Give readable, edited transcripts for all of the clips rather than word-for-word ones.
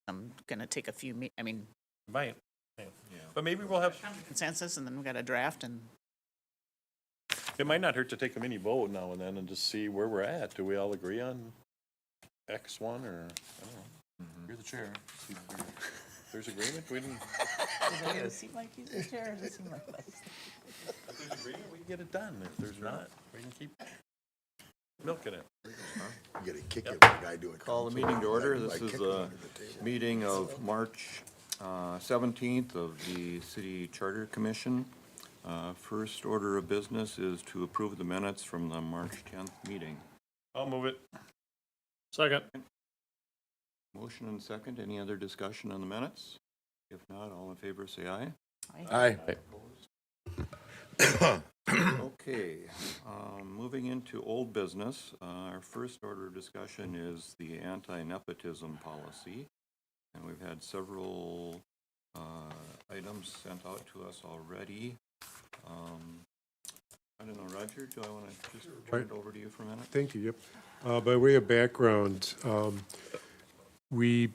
I'm gonna take a few, Might. Yeah. But maybe we'll have, consensus, and then we got a draft, and it might not hurt to take a mini vote now and then and just see where we're at. Do we all agree on X one, or, I don't know. You're the chair. See if there's agreement, we didn't. does it seem like he's the chair, or does it seem like us? If there's agreement, we can get it done. If there's not, we can keep milking it. You gotta kick it when a guy doing. Call the meeting to order. This is a meeting of March 17th of the City Charter Commission. First order of business is to approve the minutes from the March 10th meeting. I'll move it. Second. Motion and second. Any other discussion on the minutes? If not, all in favor say aye. Aye. Okay, moving into old business, our first order of discussion is the Anti-Nepotism Policy. And we've had several items sent out to us already. I don't know, Roger, do I want to just turn it over to you for a minute? Thank you, yep. By way of background, we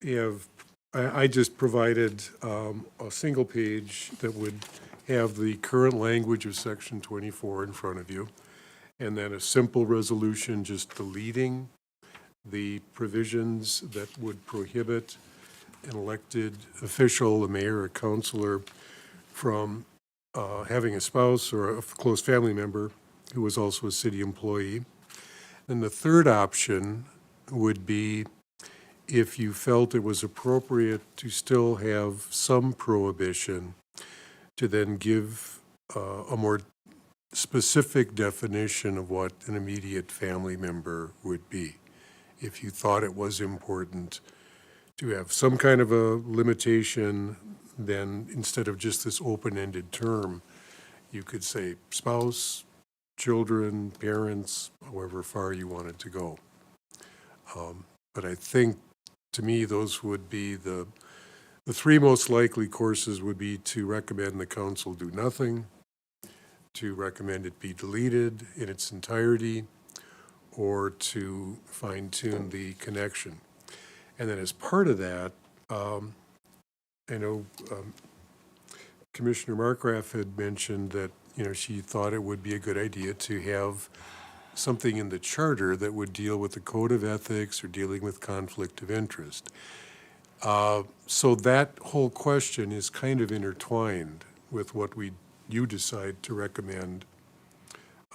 have, I just provided a single page that would have the current language of Section 24 in front of you, and then a simple resolution just deleting the provisions that would prohibit an elected official, a mayor or councilor, from having a spouse or a close family member who was also a city employee. And the third option would be if you felt it was appropriate to still have some prohibition, to then give a more specific definition of what an immediate family member would be. If you thought it was important to have some kind of a limitation, then instead of just this open-ended term, you could say spouse, children, parents, however far you wanted to go. But I think, to me, those would be the three most likely courses would be to recommend the council do nothing, to recommend it be deleted in its entirety, or to fine-tune the connection. And then as part of that, I know Commissioner Markgraf had mentioned that, she thought it would be a good idea to have something in the charter that would deal with the code of ethics or dealing with conflict of interest. So that whole question is kind of intertwined with what you decide to recommend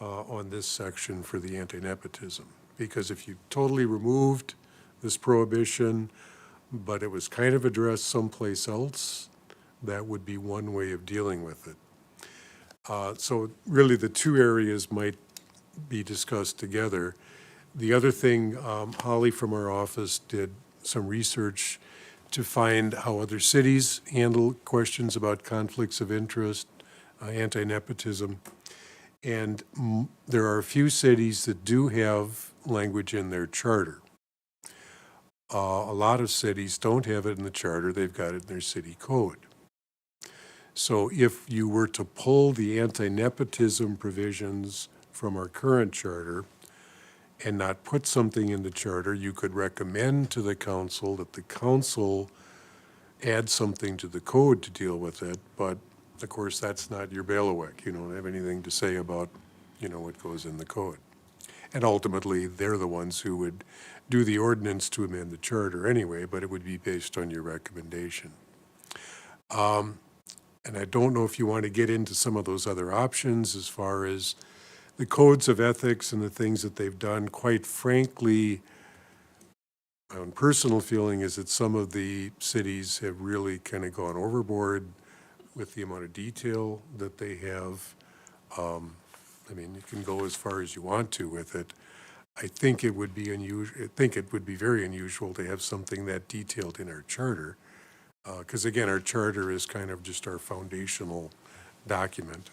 on this section for the anti-nepotism. Because if you totally removed this prohibition, but it was kind of addressed someplace else, that would be one way of dealing with it. So really the two areas might be discussed together. The other thing, Holly from our office did some research to find how other cities handle questions about conflicts of interest, anti-nepotism. And there are a few cities that do have language in their charter. A lot of cities don't have it in the charter, they've got it in their city code. So if you were to pull the anti-nepotism provisions from our current charter and not put something in the charter, you could recommend to the council that the council add something to the code to deal with it, but of course that's not your bailiwick. You don't have anything to say about, what goes in the code. And ultimately, they're the ones who would do the ordinance to amend the charter anyway, but it would be based on your recommendation. And I don't know if you want to get into some of those other options as far as the codes of ethics and the things that they've done. Quite frankly, my own personal feeling is that some of the cities have really kind of gone overboard with the amount of detail that they have. You can go as far as you want to with it. I think it would be unusual. I think it would be very unusual to have something that detailed in our charter, because again, our charter is kind of just our foundational document.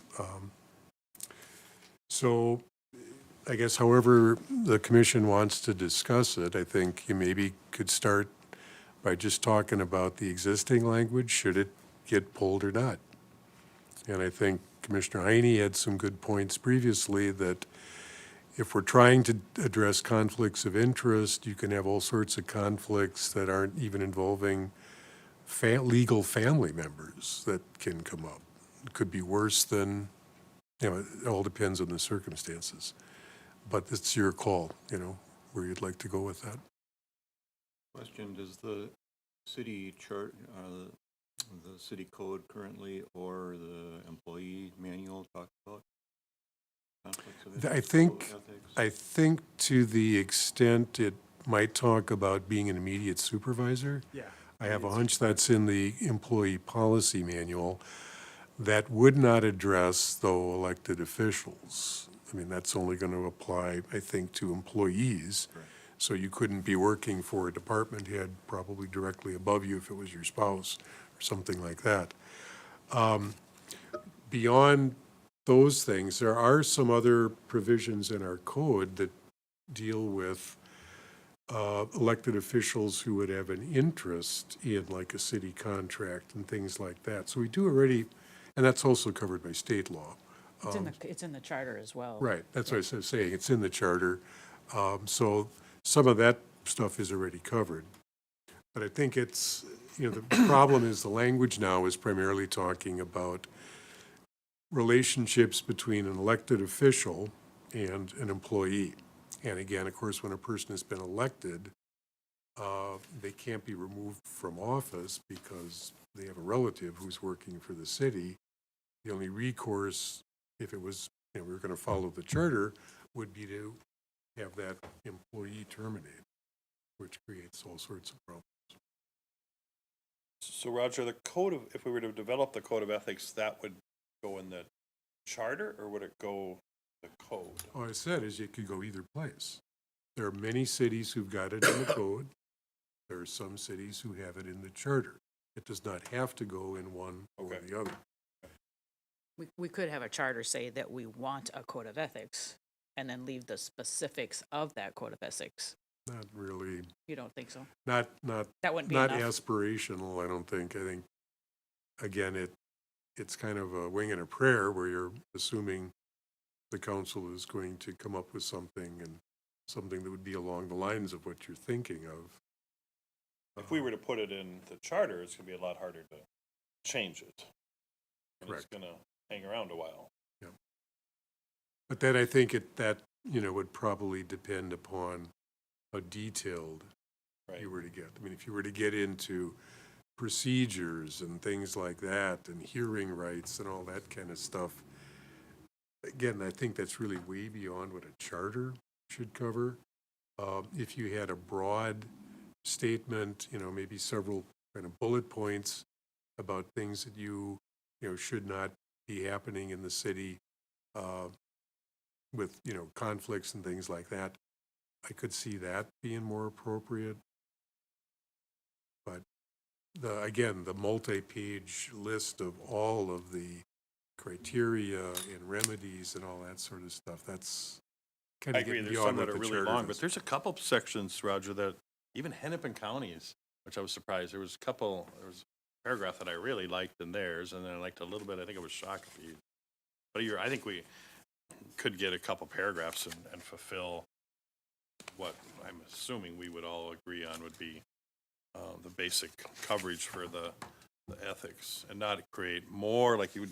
So I guess however the commission wants to discuss it, I think you maybe could start by just talking about the existing language. Should it get pulled or not? And I think Commissioner Heine had some good points previously that if we're trying to address conflicts of interest, you can have all sorts of conflicts that aren't even involving legal family members that can come up. It could be worse than, it all depends on the circumstances. But it's your call, where you'd like to go with that. Question, does the city chart, the city code currently or the employee manual talk about conflicts of interest? I think to the extent it might talk about being an immediate supervisor. Yeah. I have a hunch that's in the employee policy manual. That would not address, though, elected officials. I mean, that's only going to apply, I think, to employees. Correct. So you couldn't be working for a department head probably directly above you if it was your spouse or something like that. Beyond those things, there are some other provisions in our code that deal with elected officials who would have an interest in like a city contract and things like that. So we do already, and that's also covered by state law. It's in the charter as well. Right, that's what I was saying, it's in the charter. So some of that stuff is already covered. But I think it's, the problem is the language now is primarily talking about relationships between an elected official and an employee. And again, of course, when a person has been elected, they can't be removed from office because they have a relative who's working for the city. The only recourse, if it was, we were going to follow the charter, would be to have that employee terminated, which creates all sorts of problems. So Roger, if we were to develop the code of ethics, that would go in the charter, or would it go the code? All I said is it could go either place. There are many cities who've got it in the code. There are some cities who have it in the charter. It does not have to go in one or Okay. the other. We could have a charter say that we want a code of ethics and then leave the specifics of that code of ethics. Not really, You don't think so? not That wouldn't be not enough? aspirational, I don't think. I think, again, it's kind of a wing and a prayer where you're assuming the council is going to come up with something and something that would be along the lines of what you're thinking of. If we were to put it in the charter, it's gonna be a lot harder to change it. And it's Correct. gonna hang around a while. But then I think that would probably depend upon how detailed Right. you were to get. I mean, if you were to get into procedures and things like that and hearing rights and all that kind of stuff, again, I think that's really way beyond what a charter should cover. If you had a broad statement, maybe several kind of bullet points about things that should not be happening in the city, with, conflicts and things like that, I could see that being more appropriate. But the multi-page list of all of the criteria and remedies and all that sort of stuff, that's kind I of agree, getting there's some beyond that what are the really charter long, but does. there's a couple sections, Roger, that even Hennepin counties, which I was surprised, there was a paragraph that I really liked in theirs, and then I liked a little bit, I think it was Shakopee. But I think we could get a couple paragraphs and fulfill what I'm assuming we would all agree on would be the basic coverage for the ethics, and not create more, like you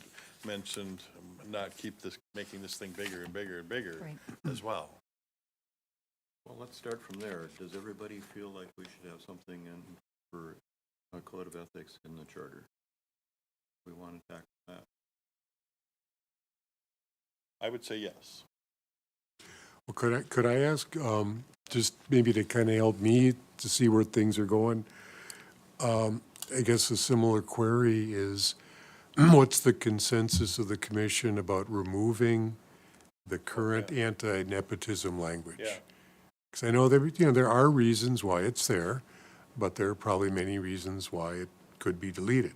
mentioned, not keep making this thing bigger and bigger and bigger Right. as well. Well, let's start from there. Does everybody feel like we should have something in for a code of ethics in the charter? We want to tackle that. I would say yes. Well, could I ask, just maybe to kind of help me to see where things are going? I guess a similar query is, what's the consensus of the commission about removing the current anti-nepotism language? Yeah. Because I know there are reasons why it's there, but there are probably many reasons why it could be deleted.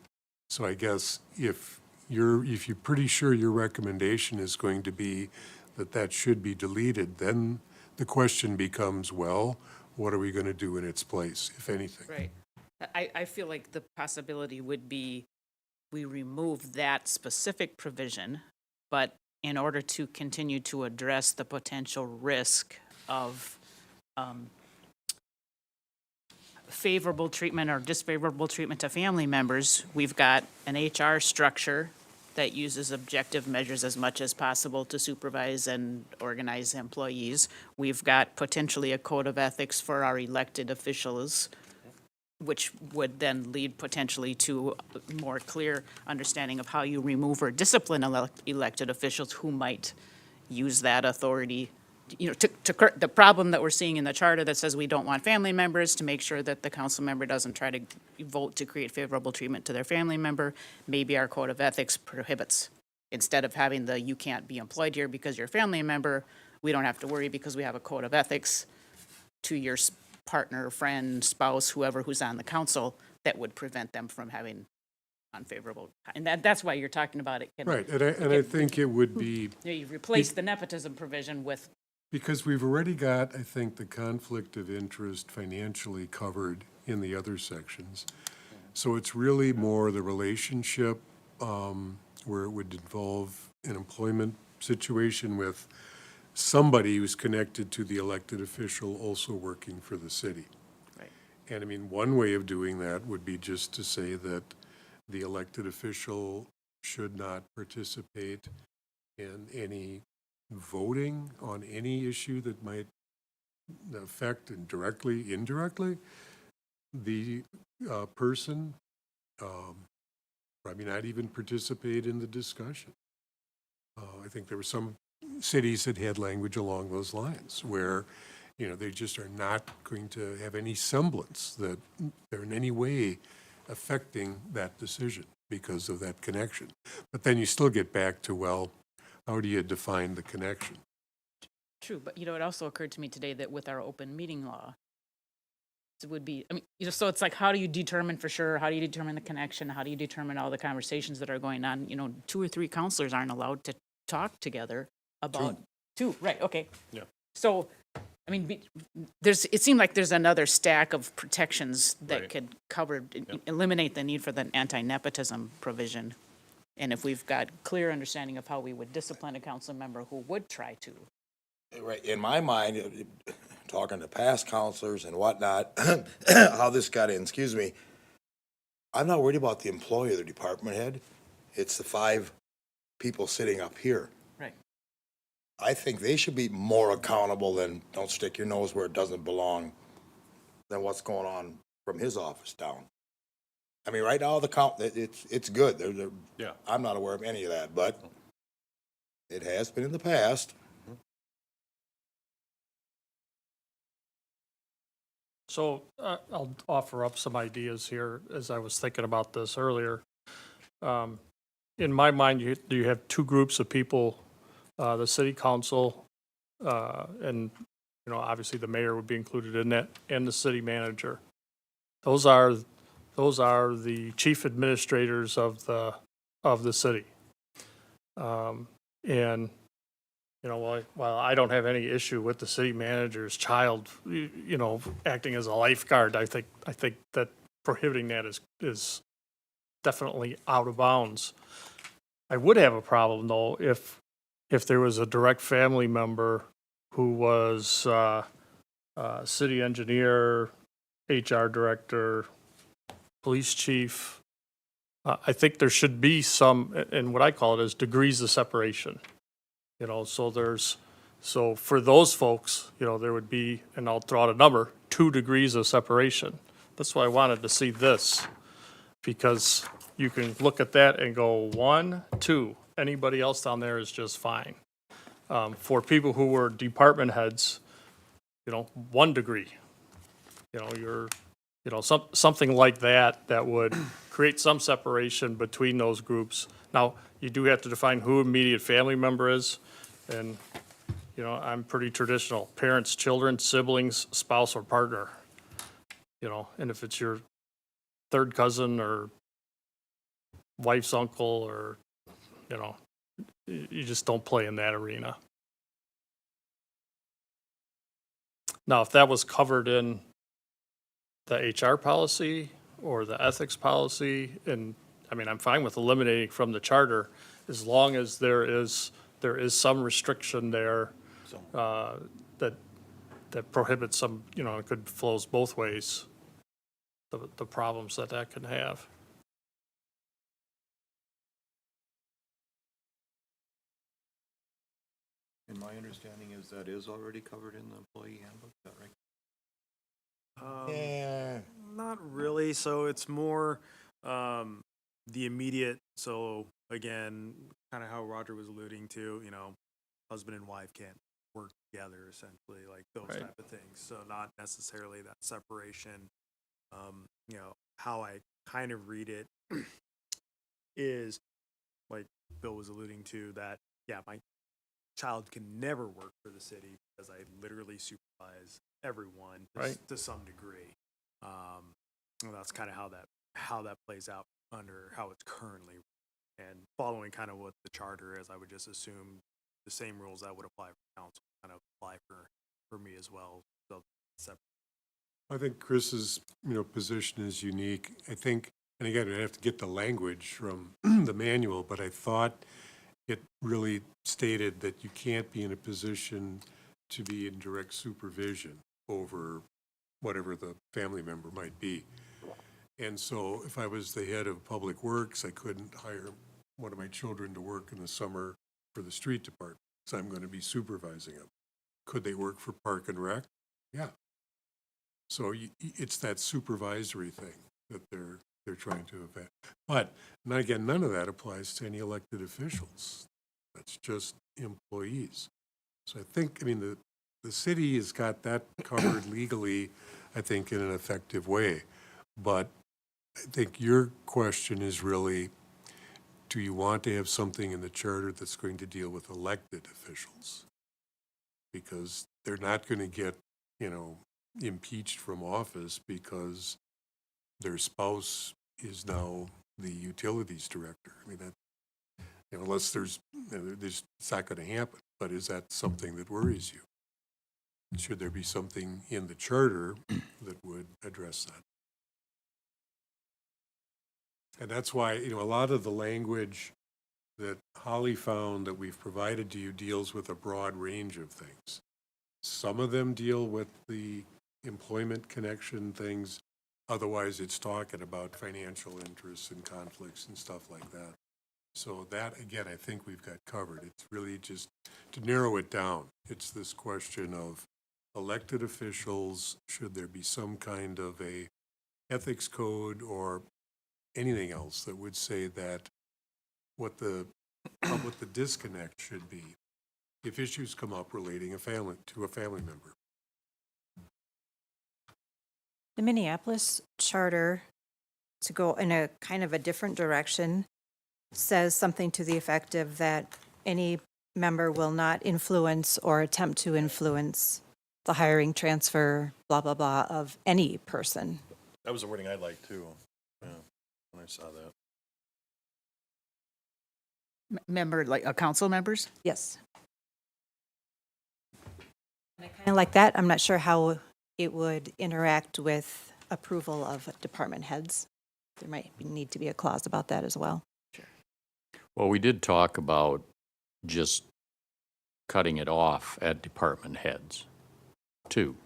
So I guess if you're pretty sure your recommendation is going to be that should be deleted, then the question becomes, well, what are we going to do in its place, if anything? Right. I feel like the possibility would be we remove that specific provision, but in order to continue to address the potential risk of favorable treatment or disfavorable treatment to family members, we've got an HR structure that uses objective measures as much as possible to supervise and organize employees. We've got potentially a code of ethics for our elected officials, which would then lead potentially to a more clear understanding of how you remove or discipline elected officials who might use that authority. You know, the problem that we're seeing in the charter that says we don't want family members, to make sure that the council member doesn't try to vote to create favorable treatment to their family member, maybe our code of ethics prohibits. Instead of having you can't be employed here because you're a family member, we don't have to worry because we have a code of ethics to your partner, friend, spouse, whoever who's on the council that would prevent them from having unfavorable. And that's why you're talking about it. Right, and I think it would be, You replace the nepotism provision with, because we've already got, I think, the conflict of interest financially covered in the other sections. So it's really more the relationship where it would involve an employment situation with somebody who's connected to the elected official also working for the city. right. And I mean, one way of doing that would be just to say that the elected official should not participate in any voting on any issue that might affect directly, indirectly, the person, probably not even participate in the discussion. I think there were some cities that had language along those lines where, you know, they just are not going to have any semblance that they're in any way affecting that decision because of that connection. But then you still get back to, well, how do you define the connection? True, but it also occurred to me today that with our open meeting law, it would be, so it's like, how do you determine for sure? How do you determine the connection? How do you determine all the conversations that are going on? 2 or 3 counselors aren't allowed to talk together about. Two, right, okay. Yeah. So, it seemed like there's another stack of protections that Right. could eliminate the need for the anti-nepotism provision. And if we've got clear understanding of how we would discipline a council member who would try to. Right, in my mind, talking to past counselors and whatnot, how this got in, excuse me, I'm not worried about the employee or the department head. It's the 5 people sitting up here. Right. I think they should be more accountable than don't stick your nose where it doesn't belong than what's going on from his office down. I mean, right now, it's good. Yeah. I'm not aware of any of that, but it has been in the past. So I'll offer up some ideas here as I was thinking about this earlier. In my mind, you have 2 groups of people, the city council, and obviously the mayor would be included in that, and the city manager. Those are the chief administrators of the city. And while I don't have any issue with the city manager's child, acting as a lifeguard, I think that prohibiting that is definitely out of bounds. I would have a problem though if there was a direct family member who was city engineer, HR director, police chief. I think there should be some, and what I call it is degrees of separation. So for those folks, there would be, and I'll throw out a number, 2 degrees of separation. That's why I wanted to see this, because you can look at that and go 1, 2. Anybody else down there is just fine. For people who were department heads, 1 degree. Something like that would create some separation between those groups. Now, you do have to define who immediate family member is, and, I'm pretty traditional. Parents, children, siblings, spouse, or partner. And if it's your 3rd cousin or wife's uncle or, you just don't play in that arena. Now, if that was covered in the HR policy or the ethics policy, and I'm fine with eliminating from the charter as long as there is there is some restriction there So, that prohibits some, it could flows both ways, the problems that can have. And my understanding is that is already covered in the employee handbook, is that right? Yeah. Not really. So it's more the immediate. So again, kind of how Roger was alluding to, husband and wife can't work together essentially, like those Right. type of things. So not necessarily that separation. How I kind of read it is like Bill was alluding to that, yeah, my child can never work for the city because I literally supervise everyone Right. to some degree. And that's kind of how that plays out under how it's currently, and following kind of what the charter is. I would just assume the same rules that would apply for council kind of apply for me as well. So separate. I think Chris's, position is unique. I think, and again, I have to get the language from the manual, but I thought it really stated that you can't be in a position to be in direct supervision over whatever the family member might be. And so if I was the head of Public Works, I couldn't hire one of my children to work in the summer for the street department, so I'm going to be supervising them. Could they work for Park and Rec? Yeah. So it's that supervisory thing that they're trying to event. But, and again, none of that applies to any elected officials. That's just employees. So I think, the city has got that covered legally, I think, in an effective way. But I think your question is really, do you want to have something in the charter that's going to deal with elected officials? Because they're not going to get, impeached from office because their spouse is now the utilities director. That, unless there's it's not going to happen. But is that something that worries you? Should there be something in the charter that would address that? And that's why, a lot of the language that Holly found that we've provided to you deals with a broad range of things. Some of them deal with the employment connection things. Otherwise, it's talking about financial interests and conflicts and stuff like that. So that, again, I think we've got covered. It's really just to narrow it down. It's this question of elected officials, should there be some kind of a ethics code or anything else that would say that what the disconnect should be if issues come up relating to a family member. The Minneapolis charter, to go in a kind of a different direction, says something to the effect of that any member will not influence or attempt to influence the hiring, transfer, blah, blah, blah, of any person. that was the wording I liked too, yeah, when I saw that. Member, like, council members? Yes. And I kind of like that. I'm not sure how it would interact with approval of department heads. There might need to be a clause about that as well. Well, we did talk about just cutting it off at department heads, too.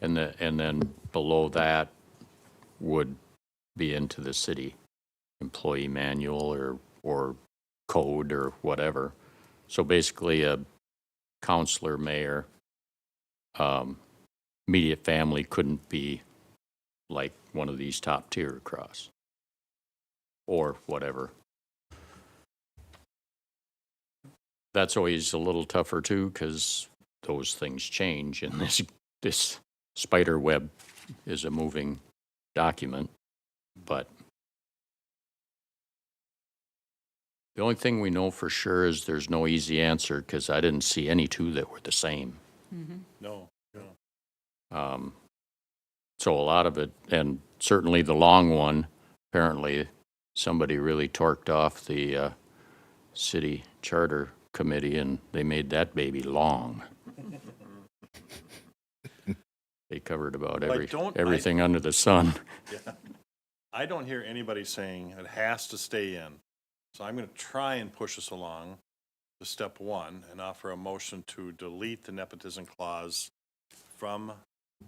And then below that would be into the city employee manual or code or whatever. So basically a counselor, mayor, immediate family couldn't be like one of these top tier across or whatever. That's always a little tougher too, because those things change, and this spider web is a moving document. But the only thing we know for sure is there's no easy answer, because I didn't see any two that were the same. No, no. So a lot of it, and certainly the long one, apparently somebody really torqued off the city charter committee, and they made that baby long. They covered about everything under the sun. Yeah. I don't hear anybody saying it has to stay in. So I'm going to try and push us along. to step one and offer a motion to delete the nepotism clause from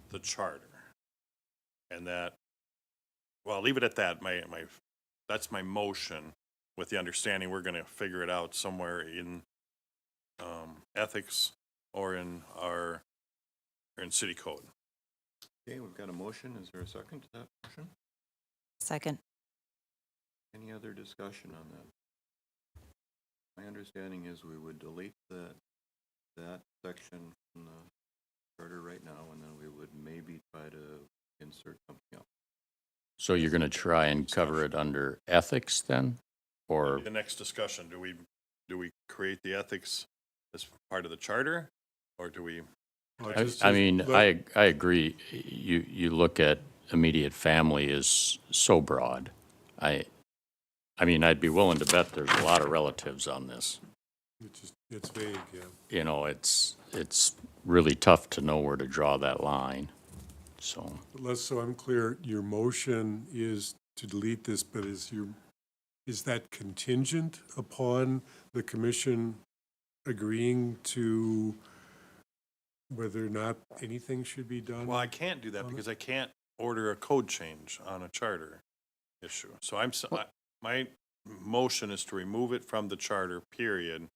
the charter. And that, well, I'll leave it at that. That's my motion, with the understanding we're gonna figure it out somewhere in, ethics or in city code. Okay, we've got a motion. Is there a second to that motion? Second. Any other discussion on that? My understanding is we would delete that section from the charter right now, and then we would maybe try to insert something else. So you're going to try and cover it under ethics then? Or, The next discussion, do we create the ethics as part of the charter, or do we? I mean, I agree. You look at immediate family is so broad. I mean, I'd be willing to bet there's a lot of relatives on this. It's vague, yeah. You know, it's really tough to know where to draw that line, so. So I'm clear, your motion is to delete this, but is that contingent upon the commission agreeing to whether or not anything should be done? Well, I can't do that because I can't order a code change on a charter issue. So my motion is to remove it from the charter, period,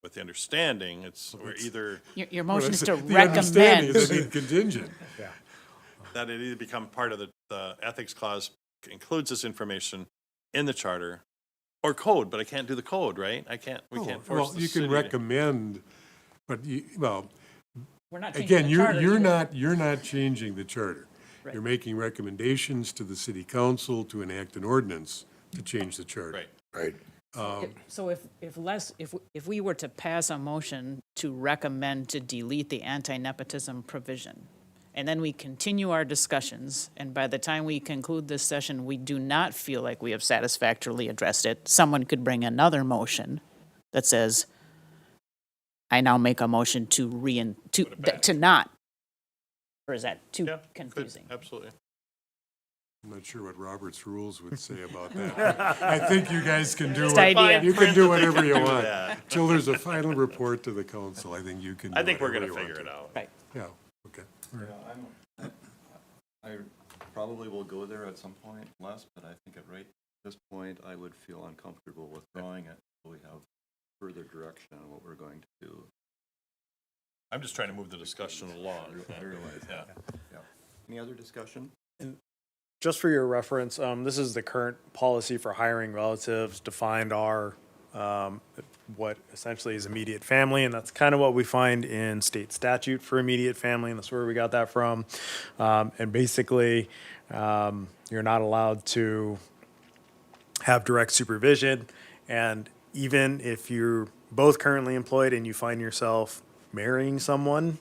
with the understanding we're either, Your motion is to The understanding recommend. is it's contingent. that it either become part of the ethics clause includes this information in the charter, or code, but I can't do the code, right? We can't force Well, the you city can to- recommend, but We're not changing again, the charter you're either. you're not changing the charter. Right. You're making recommendations to the city council to enact an ordinance to change the charter. Right. Right. So if we were to pass a motion to recommend to delete the anti-nepotism provision, and then we continue our discussions, and by the time we conclude this session, we do not feel like we have satisfactorily addressed it, someone could bring another motion that says, I now make a motion to not, or is that too Yeah, good, confusing? absolutely. I'm not sure what Robert's rules would say about that. I think you guys can do Just idea. you can do whatever you want. that. Till there's a final report to the council, I think you can do I think we're whatever gonna you want figure it to. out. Right. Yeah, okay. All right. I probably will go there at some point, Les, but I think at this point, I would feel uncomfortable withdrawing it until we have further direction on what we're going to do. I'm just trying to move the discussion along. I realize Yeah. Any other discussion? Just for your reference, this is the current policy for hiring relatives, defined our, what essentially is immediate family, and that's kind of what we find in state statute for immediate family, and that's where we got that from. And basically, you're not allowed to have direct supervision, and even if you're both currently employed and you find yourself marrying someone,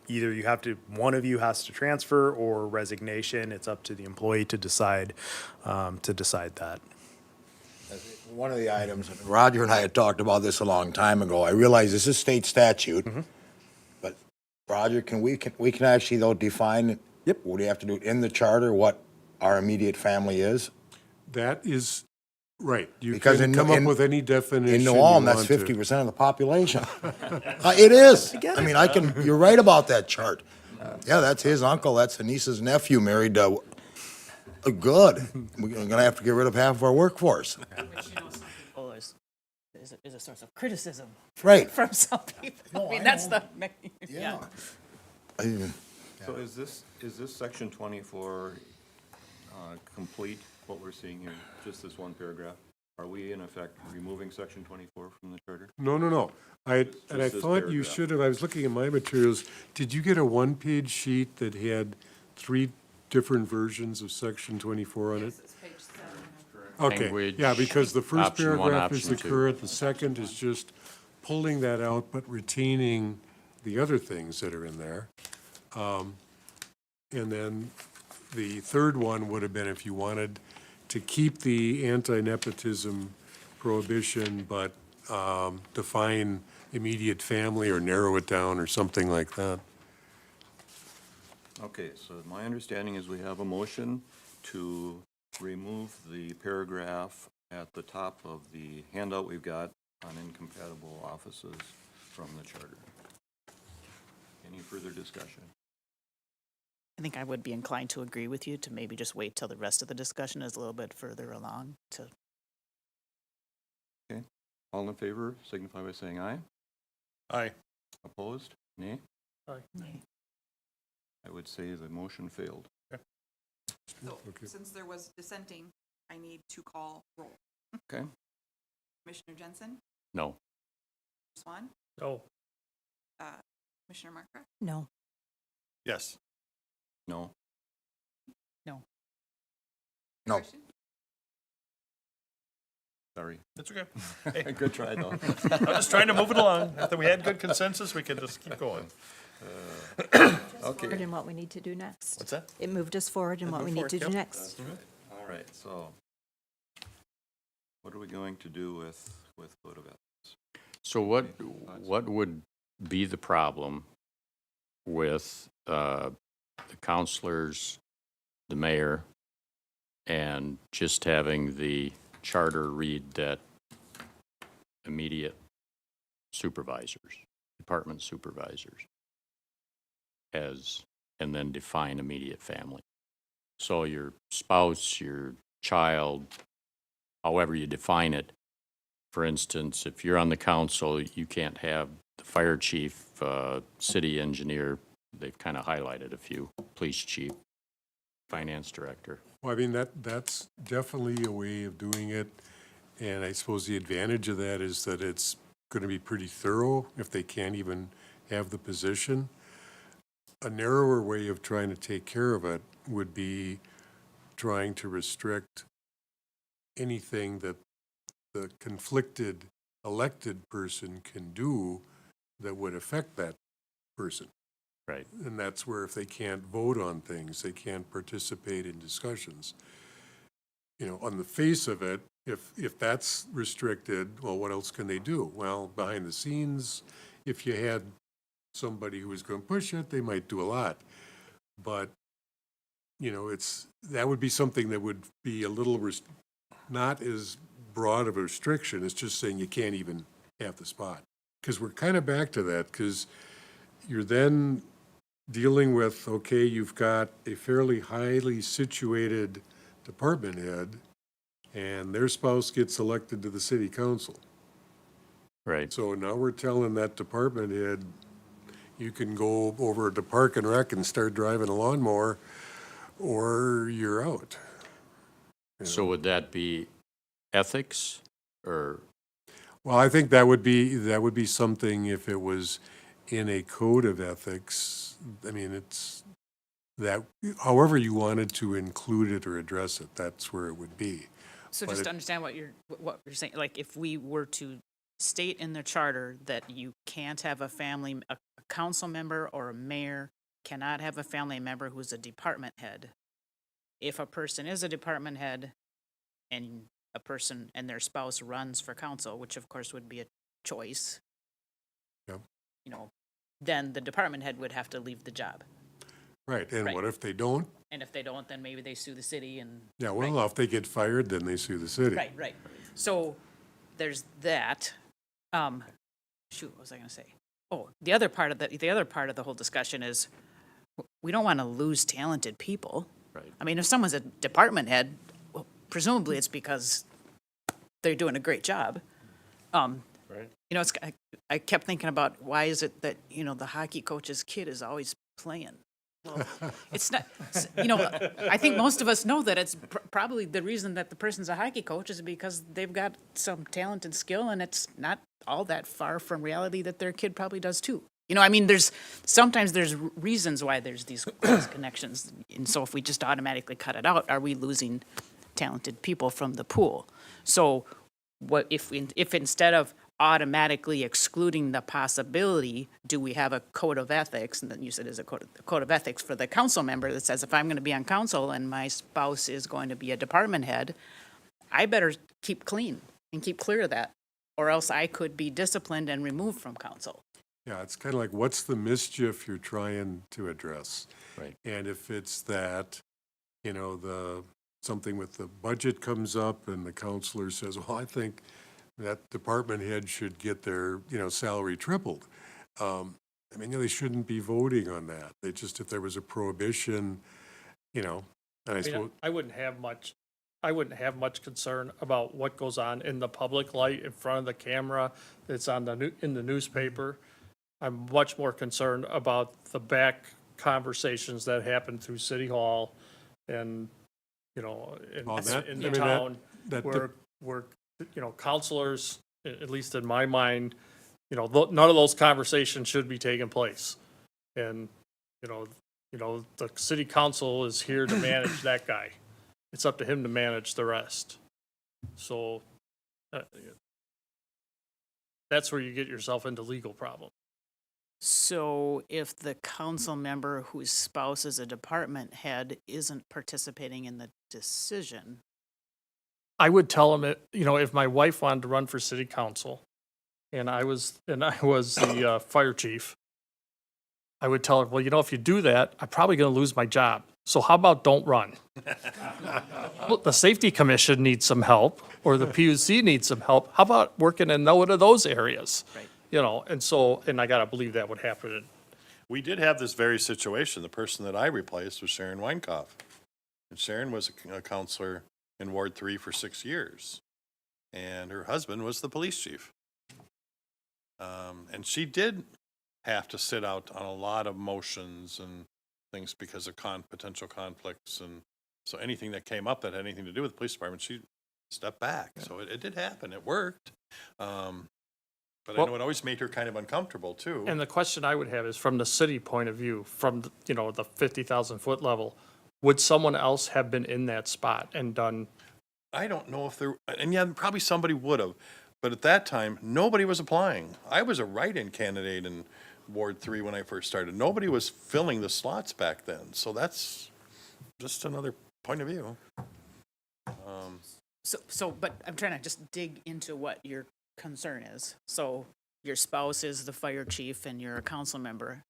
either one of you has to transfer or resignation. It's up to the employee to decide that. One of the items, and Roger and I had talked about this a long time ago. I realize this is state statute, but Roger, we can actually though define. Yep. Would we have to do it in the charter what our immediate family is? That is, right, you Because can in- come up in- with any definition In you New Ulm, that's want to. 50% of the population. It is. I mean, you're right about that chart. Yeah, that's his uncle, that's the niece's nephew married, good. We're gonna have to get rid of half of our workforce. Which, some people is a source of criticism Right. from some people. I mean, that's the, yeah. So is this section 24 complete, what we're seeing here, just this one paragraph? Are we in effect removing section 24 from the charter? No. I Just thought this you paragraph. should have, I was looking at my materials, did you get a one-page sheet that had 3 different versions of section 24 on it? Okay, Language, yeah, because the first option one, paragraph is the option two. current, the second is just pulling that out, but retaining the other things that are in there. And then the third one would have been if you wanted to keep the anti-nepotism prohibition, but define immediate family or narrow it down or something like that. Okay, so my understanding is we have a motion to remove the paragraph at the top of the handout we've got on incompatible offices from the charter. Any further discussion? I think I would be inclined to agree with you to maybe just wait till the rest of the discussion is a little bit further along to. Okay, all in favor signify by saying aye. Aye. Opposed? Nay? Aye. I would say the motion failed. So, Okay. since there was dissenting, I need to call roll. Okay, Commissioner Jensen, No. Swan, No, Commissioner Markgraf, No. Yes. no. No. Christian? Sorry. It's okay. Good try, though. I'm just trying to move it along. After we had good consensus, we can just keep going. Forward in what we need to do next. What's that? It moved us forward in what we need to do Yep. next. All right, so what are we going to do with Code of Ethics? So what would be the problem with the counselors, the mayor, and just having the charter read that immediate supervisors, department supervisors, and then define immediate family? So your spouse, your child, however you define it. For instance, if you're on the council, you can't have the fire chief, city engineer, they've kind of highlighted a few, police chief, finance director. Well, I mean, that's definitely a way of doing it, and I suppose the advantage of that is that it's going to be pretty thorough if they can't even have the position. A narrower way of trying to take care of it would be trying to restrict anything that the conflicted elected person can do that would affect that person. Right. And that's where if they can't vote on things, they can't participate in discussions. You know, on the face of it, if that's restricted, well, what else can they do? Well, behind the scenes, if you had somebody who was going to push it, they might do a lot. But, you know, that would be something that would be a little, not as broad of a restriction. It's just saying you can't even have the spot. Because we're kind of back to that, because you're then dealing with, okay, you've got a fairly highly situated department head, and their spouse gets elected to the city council. Right. So now we're telling that department head, you can go over to Park and Rec and start driving a lawnmower, or you're out. You So know? would that be ethics or? Well, I think that would be something if it was in a code of ethics. I mean, it's that, however you wanted to include it or address it, that's where it would be. So But just it- to understand what you're saying, like if we were to state in the charter that you can't have a council member or a mayor cannot have a family member who's a department head. If a person is a department head and a person and their spouse runs for council, which of course would be a choice. Yep. You know, then the department head would have to leave the job. Right, and Right. what if they don't? And if they don't, then maybe they sue the city and. Yeah, well, if they get fired, then they sue the city. Right. So there's that. Shoot, what was I gonna say? Oh, the other part of the whole discussion is we don't want to lose talented people. Right. I mean, if someone's a department head, well, presumably it's because they're doing a great job. Right. You know, I kept thinking about why is it that, you know, the hockey coach's kid is always playing? Well, it's not, you know, I think most of us know that it's probably the reason that the person's a hockey coach is because they've got some talent and skill, and it's not all that far from reality that their kid probably does too. You know, I mean, sometimes there's reasons why there's these connections, and so if we just automatically cut it out, are we losing talented people from the pool? So what if instead of automatically excluding the possibility, do we have a code of ethics? And then you said there's a code of ethics for the council member that says if I'm going to be on council and my spouse is going to be a department head, I better keep clean and keep clear of that, or else I could be disciplined and removed from council. Yeah, it's kind of like, what's the mischief you're trying to address? Right. And if it's that, you know, something with the budget comes up and the counselor says, well, I think that department head should get their, salary tripled. I mean, they shouldn't be voting on that. They just, if there was a prohibition, and I I mean, suppose, I wouldn't have much concern about what goes on in the public light in front of the camera. It's on in the newspaper. I'm much more concerned about the back conversations that happen through City Hall and, Well, in that- the I mean, town that where, counselors, at least in my mind, none of those conversations should be taking place. And, the city council is here to manage that guy. It's up to him to manage the rest. So, that's where you get yourself into legal problems. So if the council member whose spouse is a department head isn't participating in the decision, I would tell him if my wife wanted to run for city council and I was the fire chief, I would tell her, well, if you do that, I'm probably going to lose my job. So how about don't run? Well, the safety commission needs some help, or the PUC needs some help. How about working in one of those areas? Right. And I got to believe that would happen. We did have this very situation. The person that I replaced was Sharon Weinkoff. And Sharon was a counselor in Ward 3 for 6 years. And her husband was the police chief. And she did have to sit out on a lot of motions and things because of potential conflicts. And so anything that came up that had anything to do with the police department, she stepped back. So it did happen. It worked. But I know it always made her kind of uncomfortable too. And the question I would have is from the city point of view, from, the 50,000-foot level, would someone else have been in that spot and done? I don't know if and yeah, probably somebody would have, but at that time, nobody was applying. I was a write-in candidate in Ward 3 when I first started. Nobody was filling the slots back then, so that's just another point of view. but I'm trying to just dig into what your concern is. So your spouse is the fire chief and you're a council member,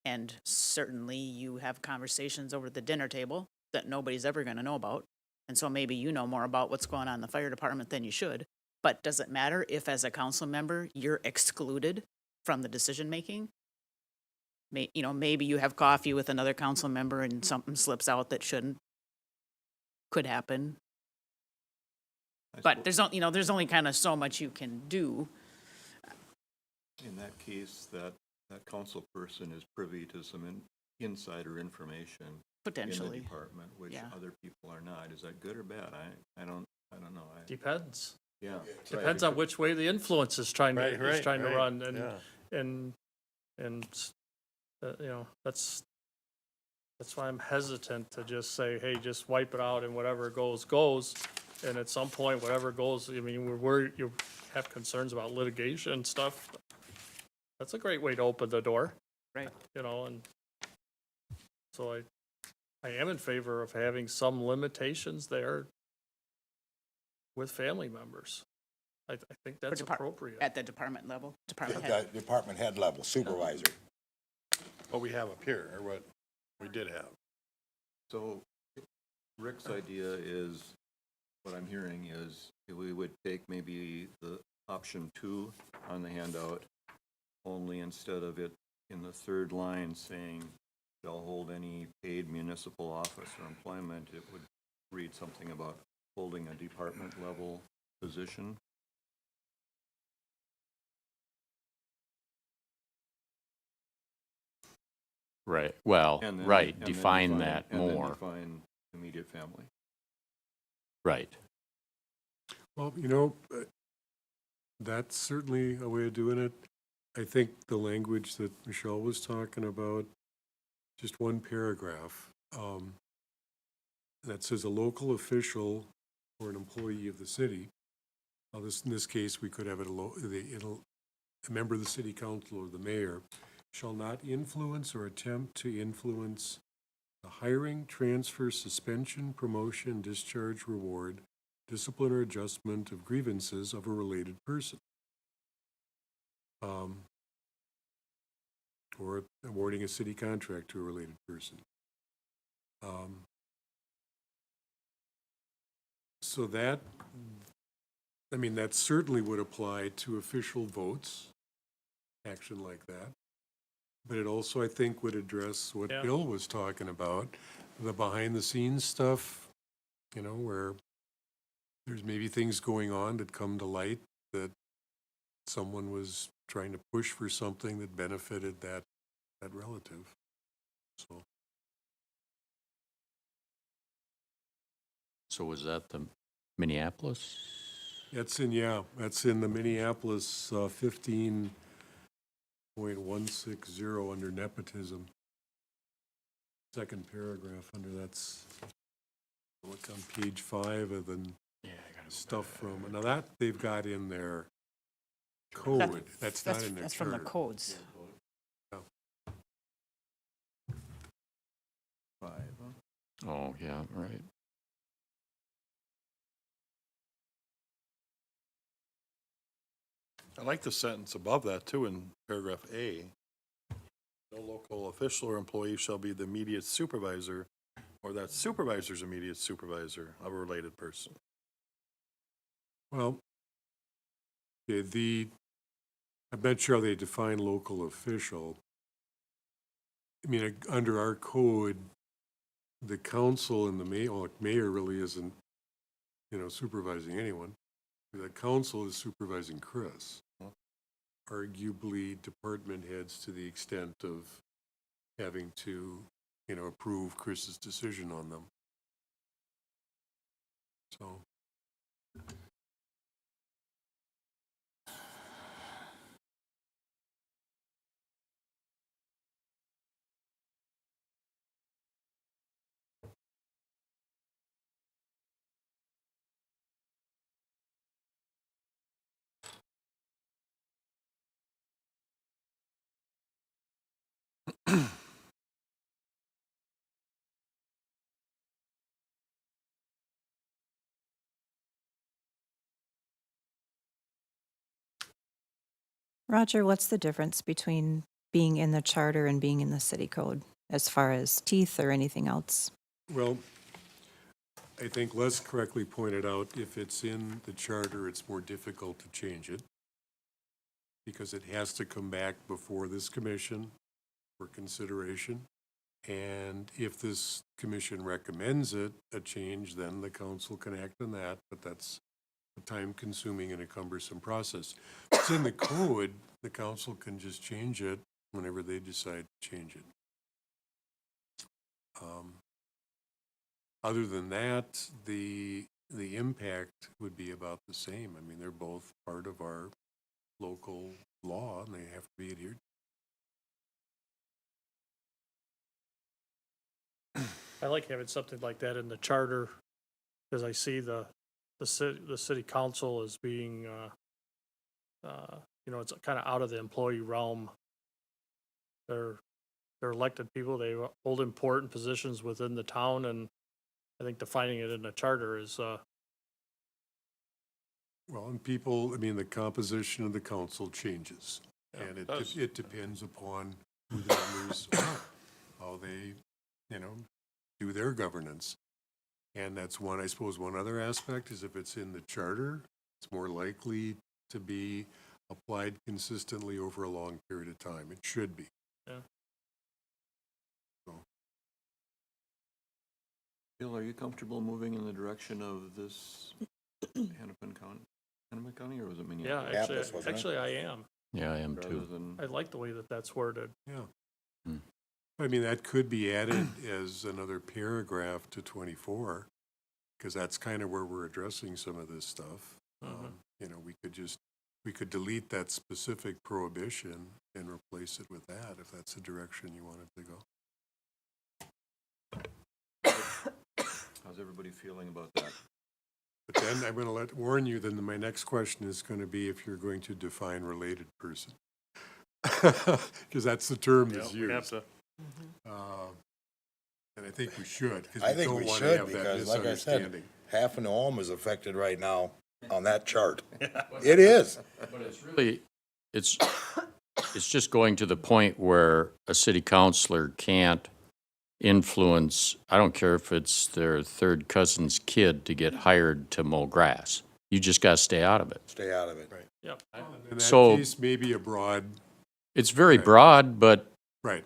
and certainly you have conversations over the dinner table that nobody's ever going to know about. And so maybe you know more about what's going on in the fire department than you should. But does it matter if as a council member, you're excluded from the decision-making? Maybe you have coffee with another council member and something slips out that shouldn't. Could happen. But there's only kind of so much you can do. In that case, that council person is privy to some insider information in the Potentially. department, which Yeah. other people are not. Is that good or bad? I don't know. Depends. Yeah. Depends on which way the influence is trying to run, Yeah. that's why I'm hesitant to just say, hey, just wipe it out and whatever goes. And at some point, whatever goes, I mean, you have concerns about litigation and stuff. That's a great way to open the door. Right. And so I am in favor of having some limitations there with family members. I think that's appropriate. At the department level, department head. The department head level, supervisor. What we have up here, or what we did have. So Rick's idea is, what I'm hearing is we would take maybe the option 2 on the handout, only instead of it in the third line saying shall hold any paid municipal office or employment, it would read something about holding a department level position. Right, well, And then- right, and then define that and then more, define immediate family. right. well, that's certainly a way of doing it. I think the language that Michelle was talking about, just one paragraph, that says a local official or an employee of the city. In this case, we could have it a member of the city council or the mayor shall not influence or attempt to influence the hiring, transfer, suspension, promotion, discharge, reward, discipline, or adjustment of grievances of a related person. Or awarding a city contract to a related person. So I mean, that certainly would apply to official votes, action like that. But it also, I think, would address what Yeah. Bill was talking about, the behind-the-scenes stuff, you know, where there's maybe things going on that come to light that someone was trying to push for something that benefited that relative. So, So was that the Minneapolis? that's in the Minneapolis 15.160 under nepotism. Second paragraph under that's, look on page 5 of the stuff from, now that they've got in their code, that's not in their That's from the charter. codes. Five, huh? Oh, yeah, right. I like the sentence above that too in paragraph A. No local official or employee shall be the immediate supervisor or that supervisor's immediate supervisor of a related person. Well, I'm not sure how they define local official. I mean, under our code, the council and the mayor really isn't, supervising anyone. The council is supervising Chris. Arguably, department heads to the extent of having to, approve Chris's decision on them. So. Roger, what's the difference between being in the charter and being in the city code as far as teeth or anything else? Well, I think Les correctly pointed out, if it's in the charter, it's more difficult to change it because it has to come back before this commission for consideration. And if this commission recommends it, a change, then the council can act on that, but that's a time-consuming and a cumbersome process. If it's in the code, the council can just change it whenever they decide to change it. Other than that, the impact would be about the same. I mean, they're both part of our local law and they have to be adhered. I like having something like that in the charter, because I see the city council as being, it's kind of out of the employee realm. They're elected people, they hold important positions within the town, and I think defining it in a charter is, Well, and the composition of the council changes. Yeah, And it does. it depends upon who the members are, how they, do their governance. And that's one, I suppose, one other aspect is if it's in the charter, it's more likely to be applied consistently over a long period of time. It should be. Yeah. So, Bill, are you comfortable moving in the direction of this Hennepin County, or was it yeah, Minneapolis? actually I am. Yeah, I am Rather too. than, I like the way that that's worded. yeah. Hmm. I mean, that could be added as another paragraph to 24, because that's kind of where we're addressing some of this stuff. We could delete that specific prohibition and replace it with that, if that's the direction you wanted to go. how's everybody feeling about that? But then I'm going to warn you, then my next question is going to be if you're going to define related person. Because that's the term that's We have used. to. And I think we should, because I we think don't we want to should, have that because like I said, misunderstanding. half of New Ulm is affected right now on that chart. It is. But it's really, it's just going to the point where a city councilor can't influence, I don't care if it's their third cousin's kid to get hired to mow grass. You just gotta stay out of it. Stay out of it. Right. Yep. In that So- case, maybe a broad, It's very Right. broad, but right,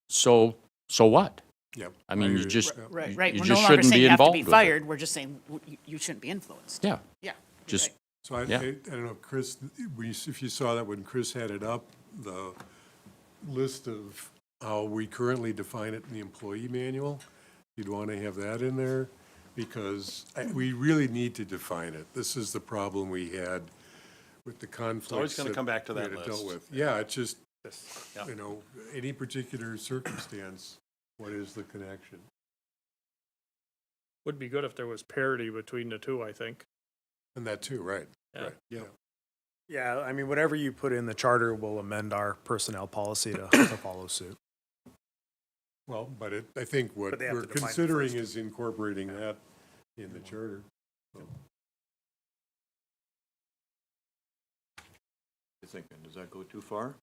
so what? yep. I mean, you agree. just, Yep. Right, you right. We're no just longer shouldn't saying be you have to involved be with it. fired. We're just saying you shouldn't be influenced. Yeah, Yeah. just, right. So I Yeah. don't know, Chris, if you saw that when Chris had it up, the list of how we currently define it in the employee manual, you'd want to have that in there, because we really need to define it. This is the problem we had with the conflicts. always gonna come back to we that had dealt list. with. Yeah, it's just, Yeah. you know, any particular circumstance, what is the connection? Would be good if there was parity between the two, I think. And that too, right, Yeah. right, yeah. Yeah, I mean, whatever you put in the charter will amend our personnel policy to follow suit. Well, but I think what But they have we're to define it considering first. is incorporating that in the charter. You thinking, does that go too far?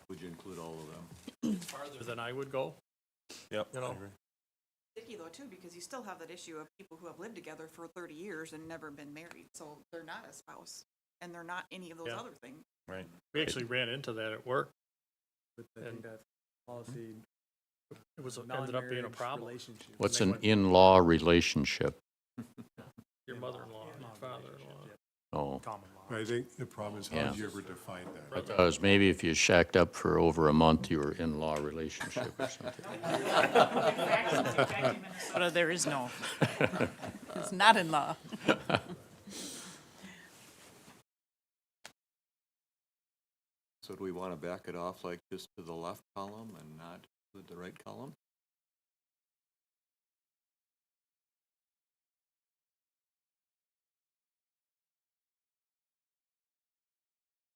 Would you include all of them? Farther than I would go. Yep. You know. I agree. Sticky though too, because you still have that issue of people who have lived together for 30 years and never been married, so they're not a spouse, and they're not any of those Yeah. other things. Right. We actually ran into that at work. But I think that policy It was, ended up being a problem. relationship. what's an in-law relationship? Your mother-in-law, your father-in-law. Oh, Common law. I think the problem is, how Yeah. did you ever define that? because maybe if you shacked up for over a month, you were in-law relationship or something. But there is no, it's not in law. So do we want to back it off like just to the left column and not to the right column?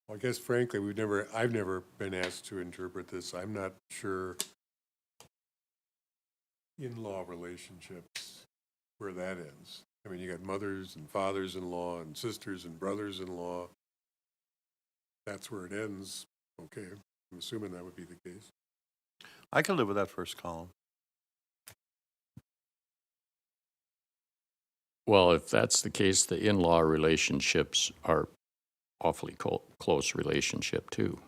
Well, I guess frankly, I've never been asked to interpret this. I'm not sure in-law relationships, where that ends. I mean, you got mothers and fathers-in-law and sisters and brothers-in-law. That's where it ends. Okay, I'm assuming that would be the case. I could live with that first column. Well, if that's the case, the in-law relationships are awfully close relationship too.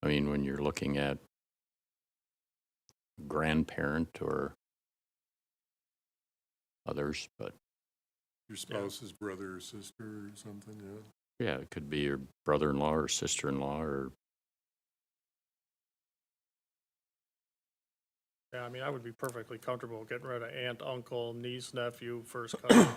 I mean, when you're looking at grandparent or others, but Your spouse's brother or sister or something, yeah. yeah, it could be your brother-in-law or sister-in-law or, Yeah, I mean, I would be perfectly comfortable getting rid of aunt, uncle, niece, nephew, first cousin.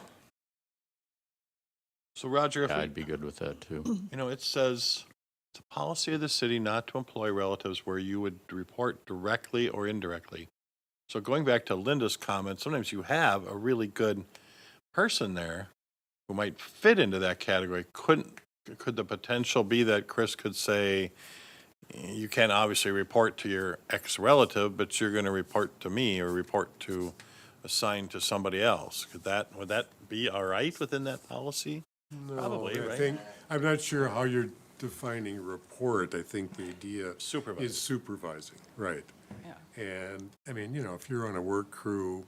So Roger, if yeah, we, I'd be good with that too. you know, it says, it's a policy of the city not to employ relatives where you would report directly or indirectly. So going back to Linda's comment, sometimes you have a really good person there who might fit into that category. Could the potential be that Chris could say, you can't obviously report to your ex-relative, but you're gonna report to me or report to, assign to somebody else? Would that be all right within that policy? Probably, No, I right? think, I'm not sure how you're defining report. I think the idea Supervisor. is supervising, right. Yeah. And, I mean, you know, if you're on a work crew,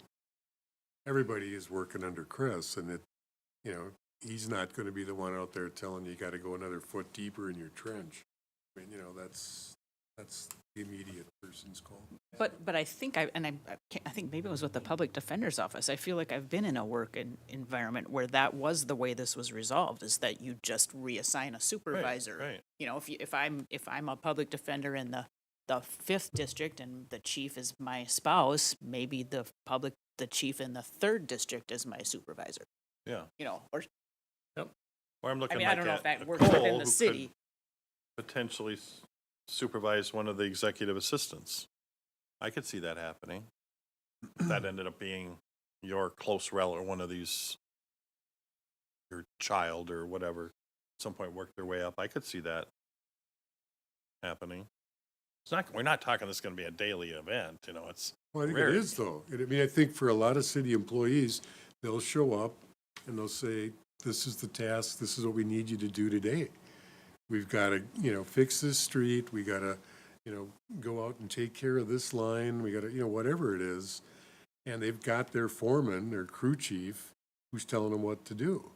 everybody is working under Chris, and it, you know, he's not gonna be the one out there telling you gotta go another foot deeper in your trench. I mean, you know, that's the immediate person's call. But I think I think maybe it was with the public defender's office. I feel like I've been in a work environment where that was the way this was resolved, is that you just reassign a supervisor. right. You know, if I'm a public defender in the 5th district and the chief is my spouse, maybe the chief in the 3rd district is my supervisor. Yeah. You know, or Or I'm I looking mean, like I don't know if that a works within Cole the who city. could potentially supervise one of the executive assistants. I could see that happening. If that ended up being your close relative, one of these, your child or whatever, at some point worked their way up. I could see that happening. We're not talking this is gonna be a daily event, you know, it's, Well, I think it Very. is, though. I mean, I think for a lot of city employees, they'll show up and they'll say, this is the task, this is what we need you to do today. We've got to, you know, fix this street, we got to, you know, go out and take care of this line, we got to, you know, whatever it is. And they've got their foreman, their crew chief, who's telling them what to do?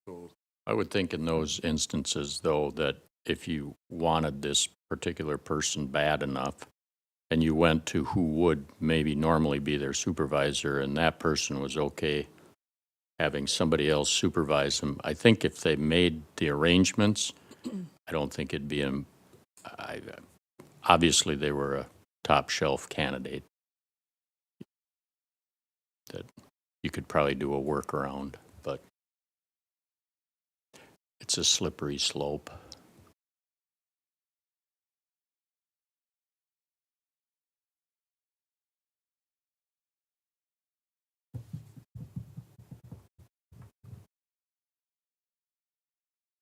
So, I would think in those instances, though, that if you wanted this particular person bad enough, and you went to who would maybe normally be their supervisor, and that person was okay having somebody else supervise them, I think if they made the arrangements, I don't think it'd be, obviously they were a top shelf candidate that you could probably do a workaround, but it's a slippery slope.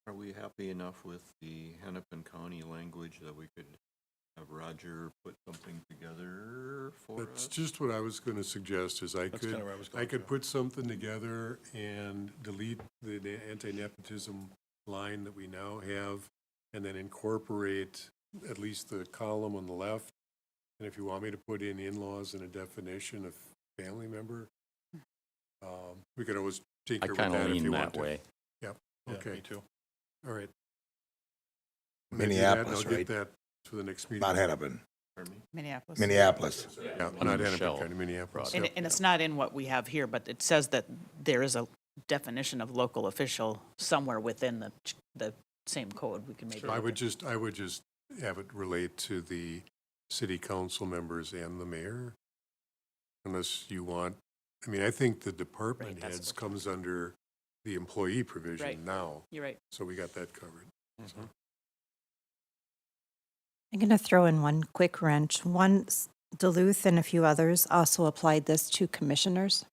Are we happy enough with the Hennepin County language that we could have Roger put something together for that's us? just what I was gonna suggest, is I kinda where I was going, could too. put something together and delete the anti-nepotism line that we now have, and then incorporate at least the column on the left. And if you want me to put in-laws and a definition of family member, we could always I tinker with kind of that if lean you want that to. way. Yep, Yeah, okay, me too. all right. Minneapolis, I'll get right? that for the next meeting. Not Hennepin, Pardon me? Minneapolis. Minneapolis. Yeah, Under not Hennepin Michelle County, Minneapolis. brought And, Yep. and it's not in what we have here, but it says that there is a definition of local official somewhere within the same code. We can maybe. I look would at- just have it relate to the city council members and the mayor. Unless you want, I mean, I think the department Right, that's heads what- comes under the employee Right. provision now, You're right. so we got that covered. I'm going to throw in one quick wrench. Duluth and a few others also applied this to commissioners.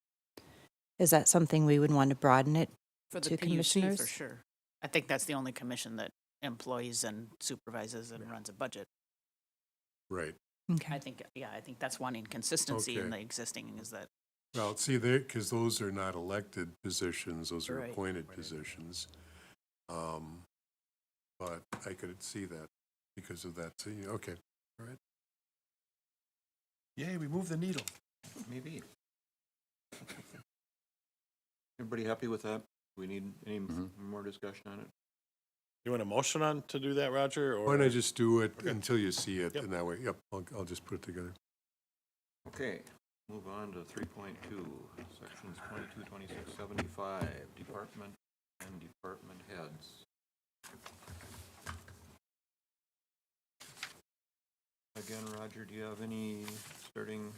Is that something we would want to broaden it? For the To PUC, for commissioners? sure. I think that's the only commission that employs and supervises and runs a budget. Right. Okay. I think, yeah, I think that's wanting consistency in Okay. the existing is that, Well, see, because those are not elected positions, those are Right. appointed positions. But I could see that because of that, so, okay, all right. Yay, we moved the needle. Maybe. Everybody happy with that? We need any more discussion on it? You want a motion on to do that, Roger, or? Why don't I just do it Okay. until you see it, Yep. and that way, yep, I'll just put it together. Okay, move on to 3.2, sections 22, 26, 75, department and department heads. Again, Roger, do you have any starting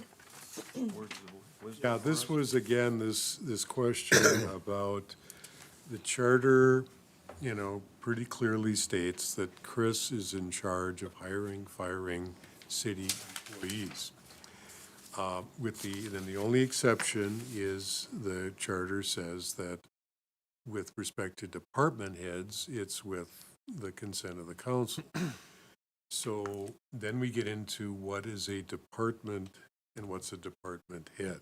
words of wisdom? Yeah, for this us? was, again, this question about the charter, pretty clearly states that Chris is in charge of hiring, firing city employees. Then the only exception is the charter says that with respect to department heads, it's with the consent of the council. So then we get into what is a department and what's a department head.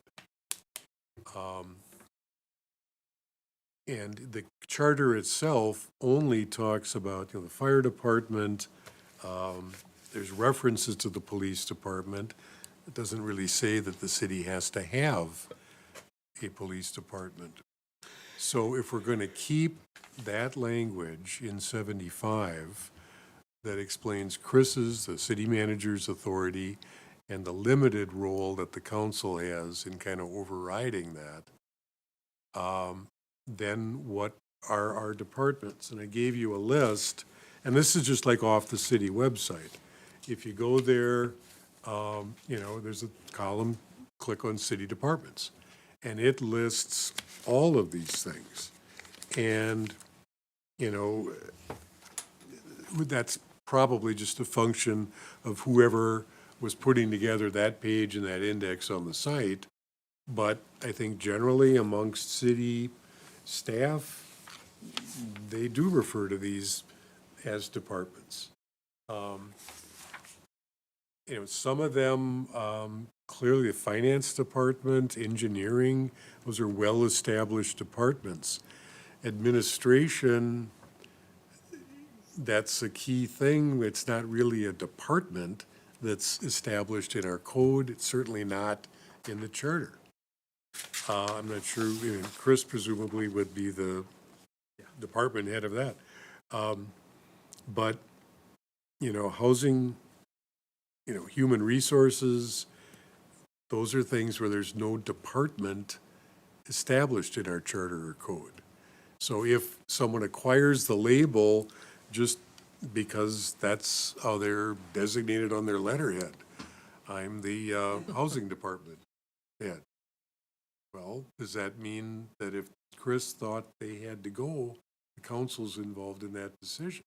And the charter itself only talks about, the fire department, there's references to the police department. It doesn't really say that the city has to have a police department. So if we're going to keep that language in 75 that explains Chris's, the city manager's authority, and the limited role that the council has in kind of overriding that, then what are our departments? And I gave you a list, and this is just like off the city website. If you go there, there's a column, click on city departments, and it lists all of these things. And, that's probably just a function of whoever was putting together that page and that index on the site. But I think generally amongst city staff, they do refer to these as departments. Some of them, clearly the finance department, engineering, those are well-established departments. Administration, that's a key thing. It's not really a department that's established in our code. It's certainly not in the charter. I'm not sure, Chris presumably would be the department head of that. But, housing, human resources, those are things where there's no department established in our charter or code. So if someone acquires the label just because that's how they're designated on their letterhead, I'm the housing department head. Well, does that mean that if Chris thought they had to go, the council's involved in that decision?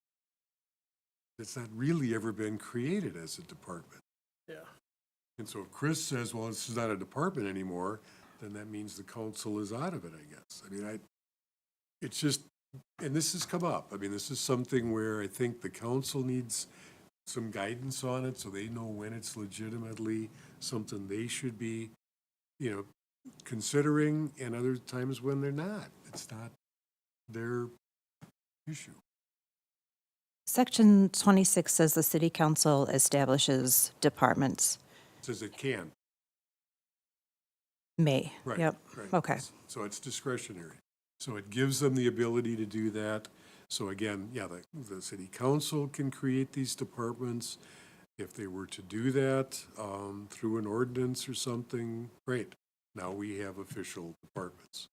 It's not really ever been created as a department. Yeah. And so if Chris says, well, this is not a department anymore, then that means the council is out of it, I guess. I mean, it's just, and this has come up. I mean, this is something where I think the council needs some guidance on it so they know when it's legitimately something they should be, considering, and other times when they're not. It's not their issue. Section 26 says the city council establishes departments. It says it can. May. Right. Yep. Right. Okay. So it's discretionary. So it gives them the ability to do that. So again, yeah, the city council can create these departments. If they were to do that through an ordinance or something, great. Now we have official departments.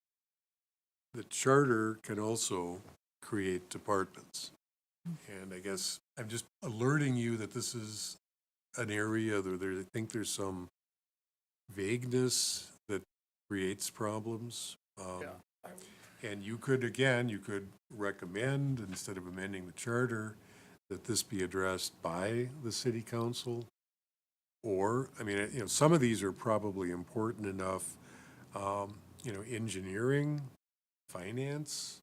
The charter can also create departments. And I guess I'm just alerting you that this is an area I think there's some vagueness that creates problems. And you could recommend, instead of amending the charter, that this be addressed by the city council. Or, I mean, some of these are probably important enough, engineering, finance,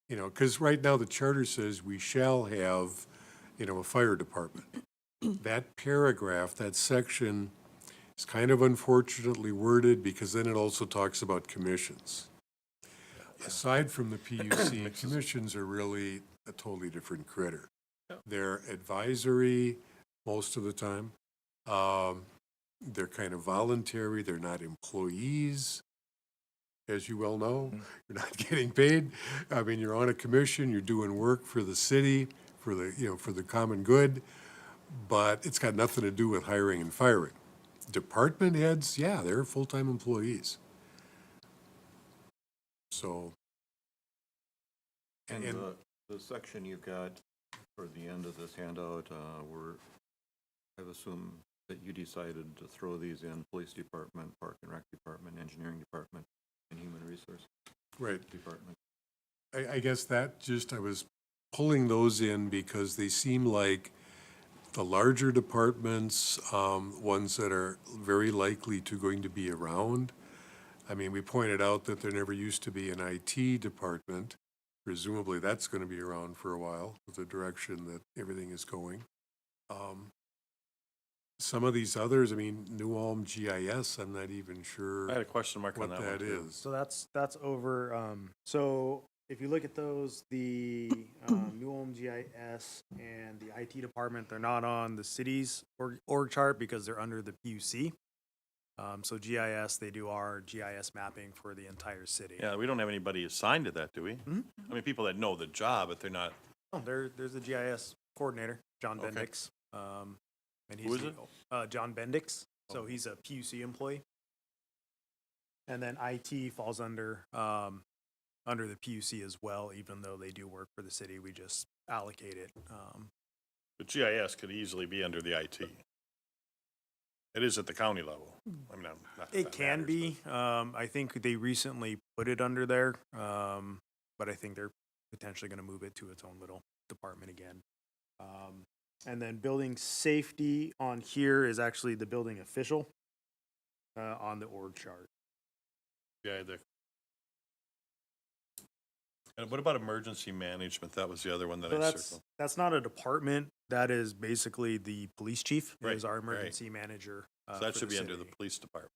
because right now the charter says we shall have, a fire department. That paragraph, that section is kind of unfortunately worded because then it also talks about commissions. Aside from the PUC, commissions are really a totally different critter. They're advisory most of the time. They're kind of voluntary. They're not employees, as you well know. You're not getting paid. I mean, you're on a commission. You're doing work for the city, for the common good. But it's got nothing to do with hiring and firing. Department heads, yeah, they're full-time employees. So. And the section you've got for the end of this handout, I've assumed that you decided to throw these in: police department, park and rec department, engineering department, and human resource department. I guess I was pulling those in because they seem like the larger departments, ones that are very likely going to be around. I mean, we pointed out that there never used to be an IT department. Presumably that's going to be around for a while with the direction that everything is going. Some of these others, I mean, New Ulm GIS, I'm not even sure I had a question mark on what that one that too. is. So that's over, so if you look at those, the New Ulm GIS and the IT department, they're not on the city's org chart because they're under the PUC. So GIS, they do our GIS mapping for the entire city. Yeah, we don't have anybody assigned to that, do we? I mean, people that know the job, but they're not. Oh, there's a GIS coordinator, John Okay. Bendix. And Who is it? John Bendix. So he's a PUC employee. And then IT falls under the PUC as well, even though they do work for the city. We just allocate it. But GIS could easily be under the IT. It is at the county level. I mean, not that It that can matters, be. I think they recently put it under there, but I think they're potentially going to move it to its own little department again. And then building safety on here is actually the building official on the org chart. Yeah, and what about emergency management? That was the other one that So I that's circled. not a department. That is basically the police chief Right, is our right. emergency manager. So that for should the be under the city. police department.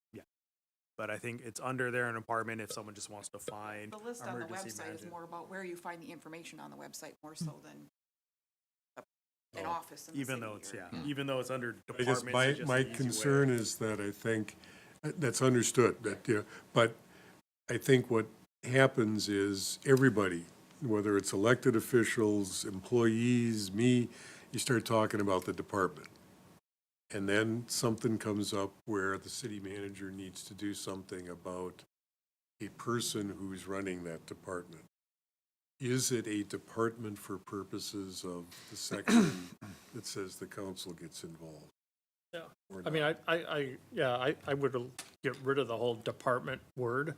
But I think it's under there in department if someone just wants to find The list on the emergency website is management. more about where you find the information on the website more so than an Oh. office in the Even city though it's, or- even though it's under I guess departments. it's just my an easy way. concern is that I think, that's understood, that, but I think what happens is everybody, whether it's elected officials, employees, me, you start talking about the department. And then something comes up where the city manager needs to do something about a person who's running that department. Is it a department for purposes of the section that says the council gets involved? Yeah, or I mean, not? I would get rid of the whole department word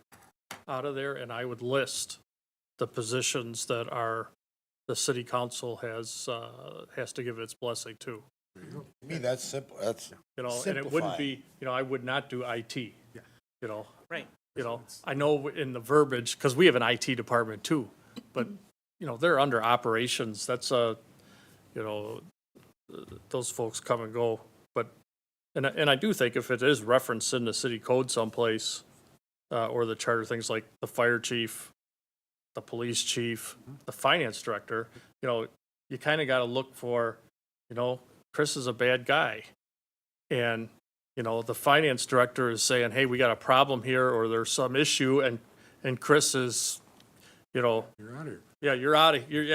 out of there, and I would list the positions that the city council has to give its blessing to. To me, that's simple, that's You know, and it wouldn't simplifying. be, I would not do IT. You know, Right. I know in the verbiage, because we have an IT department too, but, they're under operations, that's those folks come and go. But, and I do think if it is referenced in the city code someplace, or the charter, things like the fire chief, the police chief, the finance director, you kind of got to look for, Chris is a bad guy. And, the finance director is saying, hey, we got a problem here, or there's some issue, and Chris is, You're out of here. yeah,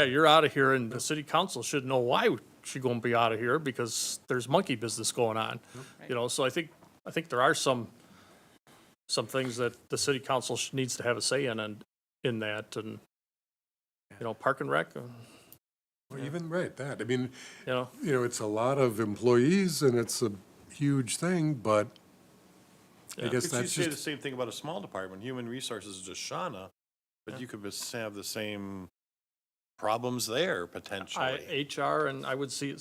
you're out of here, and the city council should know why she's gonna be out of here, because there's monkey business going on. So I think there are some things that the city council needs to have a say in that, and, park and rec, Well, even, right, that, I mean, you know, it's a lot of employees and it's a huge thing, but I guess Could you that's say the just, same thing about a small department? Human resources is just Shauna, but you could have the same problems there potentially. HR, and I would say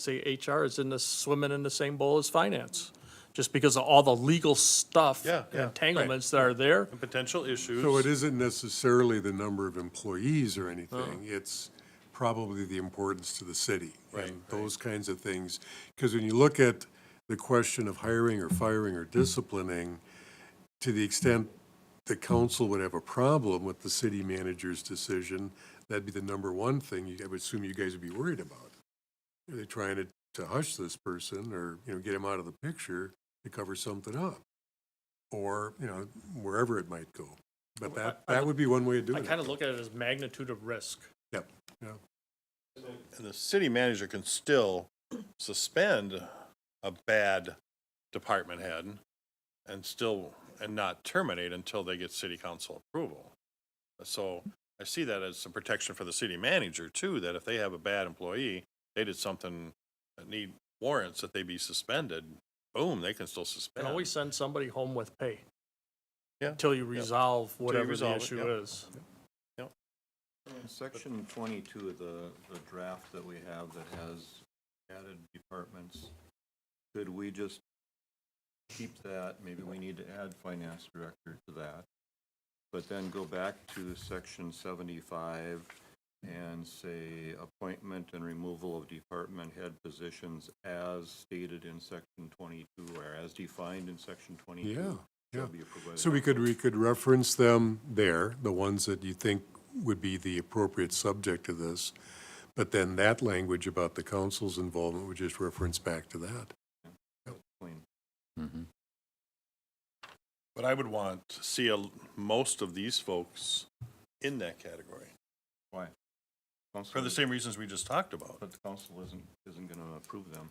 HR is swimming in the same bowl as finance, just because of all the legal stuff Yeah, and yeah, entanglements that are there. And potential issues. so it isn't necessarily the number of employees or anything. It's probably the importance to the city and those kinds of things. Because when you look at the question of hiring or firing or disciplining, to the extent the council would have a problem with the city manager's decision, that'd be the number one thing I would assume you guys would be worried about. Are they trying to hush this person or, get him out of the picture to cover something up? Or, wherever it might go. But that would be one way of doing I it. kind of look at it as magnitude of risk. Yep, yeah. And the city manager can still suspend a bad department head and not terminate until they get city council approval. So I see that as some protection for the city manager too, that if they have a bad employee, they did something that need warrants that they be suspended, boom, they can still And suspend. always send somebody home with pay Yeah. until you resolve whatever the resolve it, issue yep. is. In section 22, the draft that we have that has added departments, could we just keep that? Maybe we need to add finance director to that. But then go back to section 75 and say appointment and removal of department head positions as stated in section 22 or as defined in section 22. Yeah, shall yeah. be approved by the So we council. could reference them there, the ones that you think would be the appropriate subject to this. But then that language about the council's involvement would just reference back to that. Clean. Mhm. But I would want to see most of these folks in that category, Why? for the same reasons we just talked about. But the council isn't going to approve them.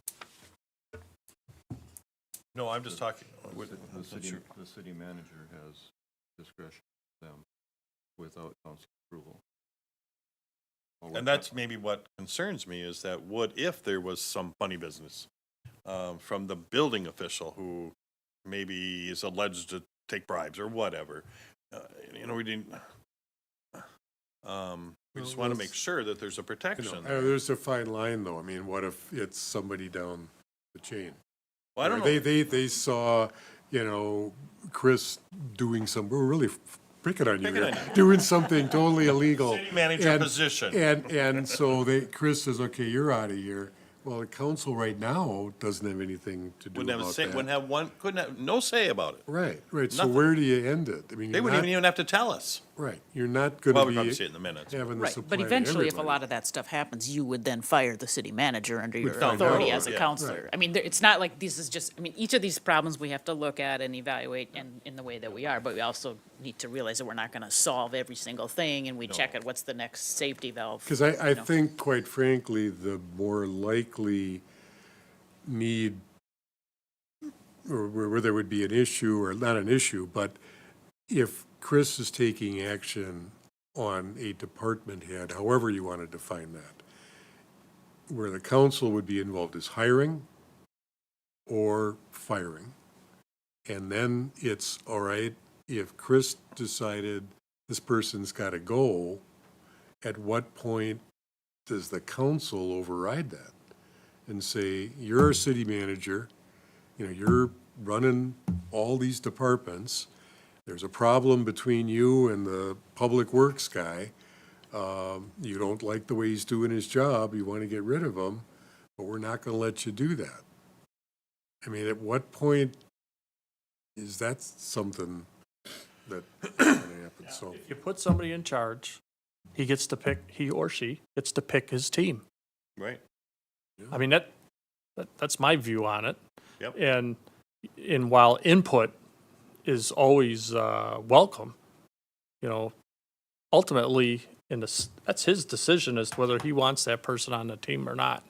No, I'm just talking, The city manager has discretion with them without council approval. Or with and that's maybe what concerns me, is that if there was some funny business from the building official who maybe is alleged to take bribes or whatever, we didn't, we just want to make sure that there's a protection there. There's a fine line, though. I mean, what if it's somebody down the chain? Well, I don't know. They saw, Chris doing we're really picking on you Picking here, on you. doing something totally illegal. City manager And- position. And so Chris says, okay, you're out of here. Well, the council right now doesn't have anything to do Wouldn't have a about say, that. wouldn't have one, couldn't have, no say about it. Right, right. So Nothing. where do you end it? I mean, They you're wouldn't not, even have to tell us. right, you're not Well, gonna we probably be see it in the minutes. having the Right, supply but to eventually, if a everybody. lot of that stuff happens, you would then fire the city manager under your find authority out, as a yeah. counselor. I mean, it's not like this is just, I mean, each of these problems we have to look at and evaluate in the way that we are, but we also need to realize that we're not gonna solve every single thing, and we check it, what's the next safety valve? Because I you know? think, quite frankly, the more likely need, or where there would be an issue, or not an issue, but if Chris is taking action on a department head, however you want to define that, where the council would be involved is hiring or firing. And then it's, all right, if Chris decided this person's got to go, at what point does the council override that? And say, you're a city manager, you're running all these departments, there's a problem between you and the public works guy, you don't like the way he's doing his job, you want to get rid of him, but we're not going to let you do that. I mean, at what point is that something that going to happen? So, If you put somebody in charge, he or she gets to pick his team. Right. I mean, that's my view on it. Yep. And while input is always welcome, ultimately, that's his decision as to whether he wants that person on the team or not.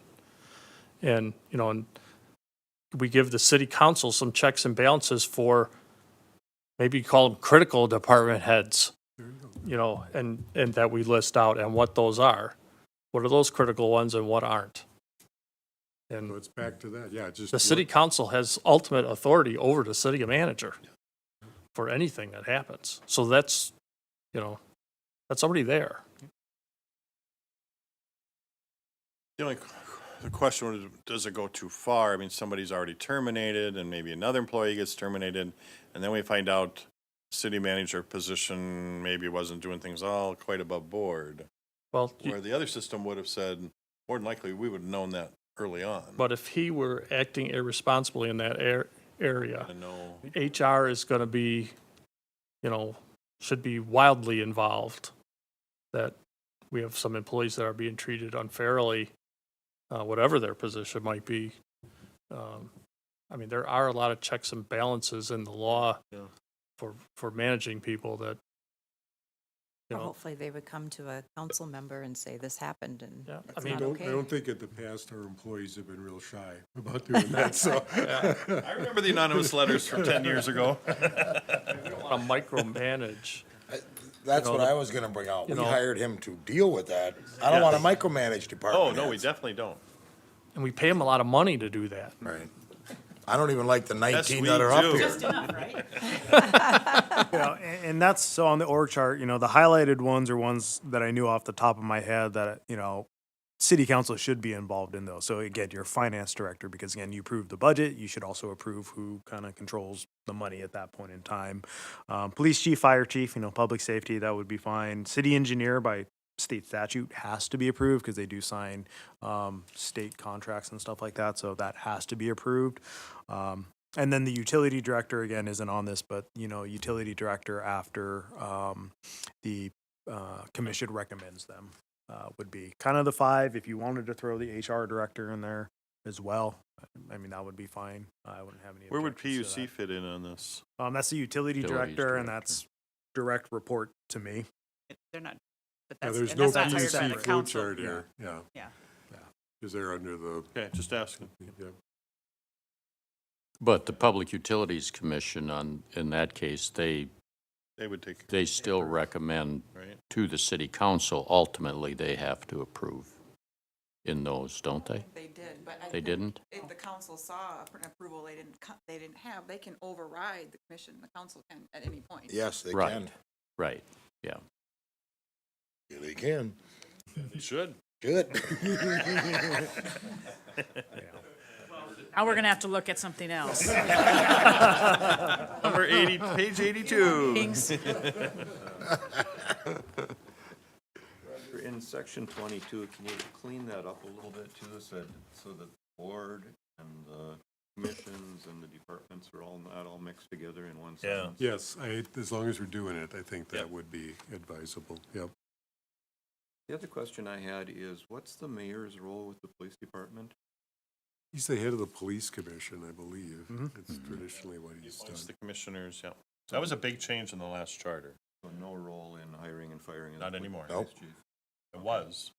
And we give the city council some checks and balances for, maybe you call them critical department heads, and that we list out and what those are. What are those critical ones and what aren't? And it's back to that, yeah, just. the city council has ultimate authority over the city manager for anything that happens. So that's already there. The question was, does it go too far? I mean, somebody's already terminated and maybe another employee gets terminated, and then we find out city manager position maybe wasn't doing things all quite above board. Well, Where the other system would have said, more than likely, we would have known that early on. but if he were acting irresponsibly in that area, To know, HR is going to be, should be wildly involved. That we have some employees that are being treated unfairly, whatever their position might be. I mean, there are a lot of checks and balances in the law for managing people that, Or hopefully they would come to a council member and say, this happened, and Yeah, I it's mean, not I okay. don't think in the past our employees have been real shy about doing that, so. I remember the anonymous letters from 10 years ago. want to micromanage. That's what I was gonna bring out. We know- hired him to deal with that. I don't wanna micromanage department Oh, no, we heads. definitely don't. And we pay them a lot of money to do that. Right. I don't even like the Yes, 19 we that are up do. here. Just enough, right? And that's, so on the org chart, the highlighted ones are ones that I knew off the top of my head that, city council should be involved in those. So again, your finance director, because again, you approve the budget, you should also approve who kind of controls the money at that point in time. Police chief, fire chief, public safety, that would be fine. City engineer by state statute has to be approved because they do sign state contracts and stuff like that. So that has to be approved. And then the utility director, again, isn't on this, but, utility director after the commission recommends them would be kind of the 5. If you wanted to throw the HR director in there as well, I mean, that would be fine. I wouldn't have any Where would objections to PUC fit in on this? that. That's the utility Utilities director, and director. that's direct report to me. They're not, but Yeah, that's, there's and no that's not hired by PUC the flow council. chart here, yeah. Yeah. Because they're under the, Okay, just asking. yeah. But the Public Utilities Commission in that case, They would take, they still recommend right? to the city council, ultimately they have to approve in those, don't they? They did, but I They think didn't? if the council saw an approval they didn't have, they can override the commission. The council can at any point. Yes, they Right. can. Right, yeah. Yeah, they can. They should. Good. Now we're gonna have to look at something else. Number 80, page 82. Things- In in section 22, can you clean that up a little bit too, so that the board and the commissions and the departments are all, not all mixed together in one Yeah. sentence? Yes, as long as we're doing it, I think that Yep. would be advisable, yep. The other question I had is, what's the mayor's role with the police department? He's the head of the police commission, I believe. It's traditionally what he's Appoints done. the commissioners, yeah. That was a big change in the last charter. So no role in hiring and firing of the Not police anymore. Nope. chief? It was.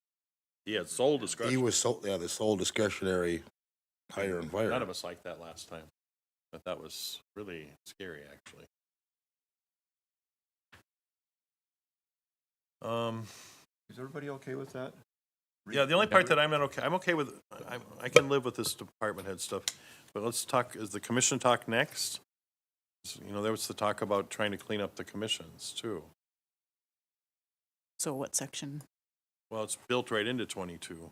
He had sole He discretion. was the sole discretionary hire and fire. None of us liked that last time, but that was really scary, actually. Is everybody okay with that? Yeah, the only part that I'm not okay, I'm okay with, I can live with this department head stuff, but let's talk, is the commission talk next? You know, there was the talk about trying to clean up the commissions, too. So what section? Well, it's built right into 22.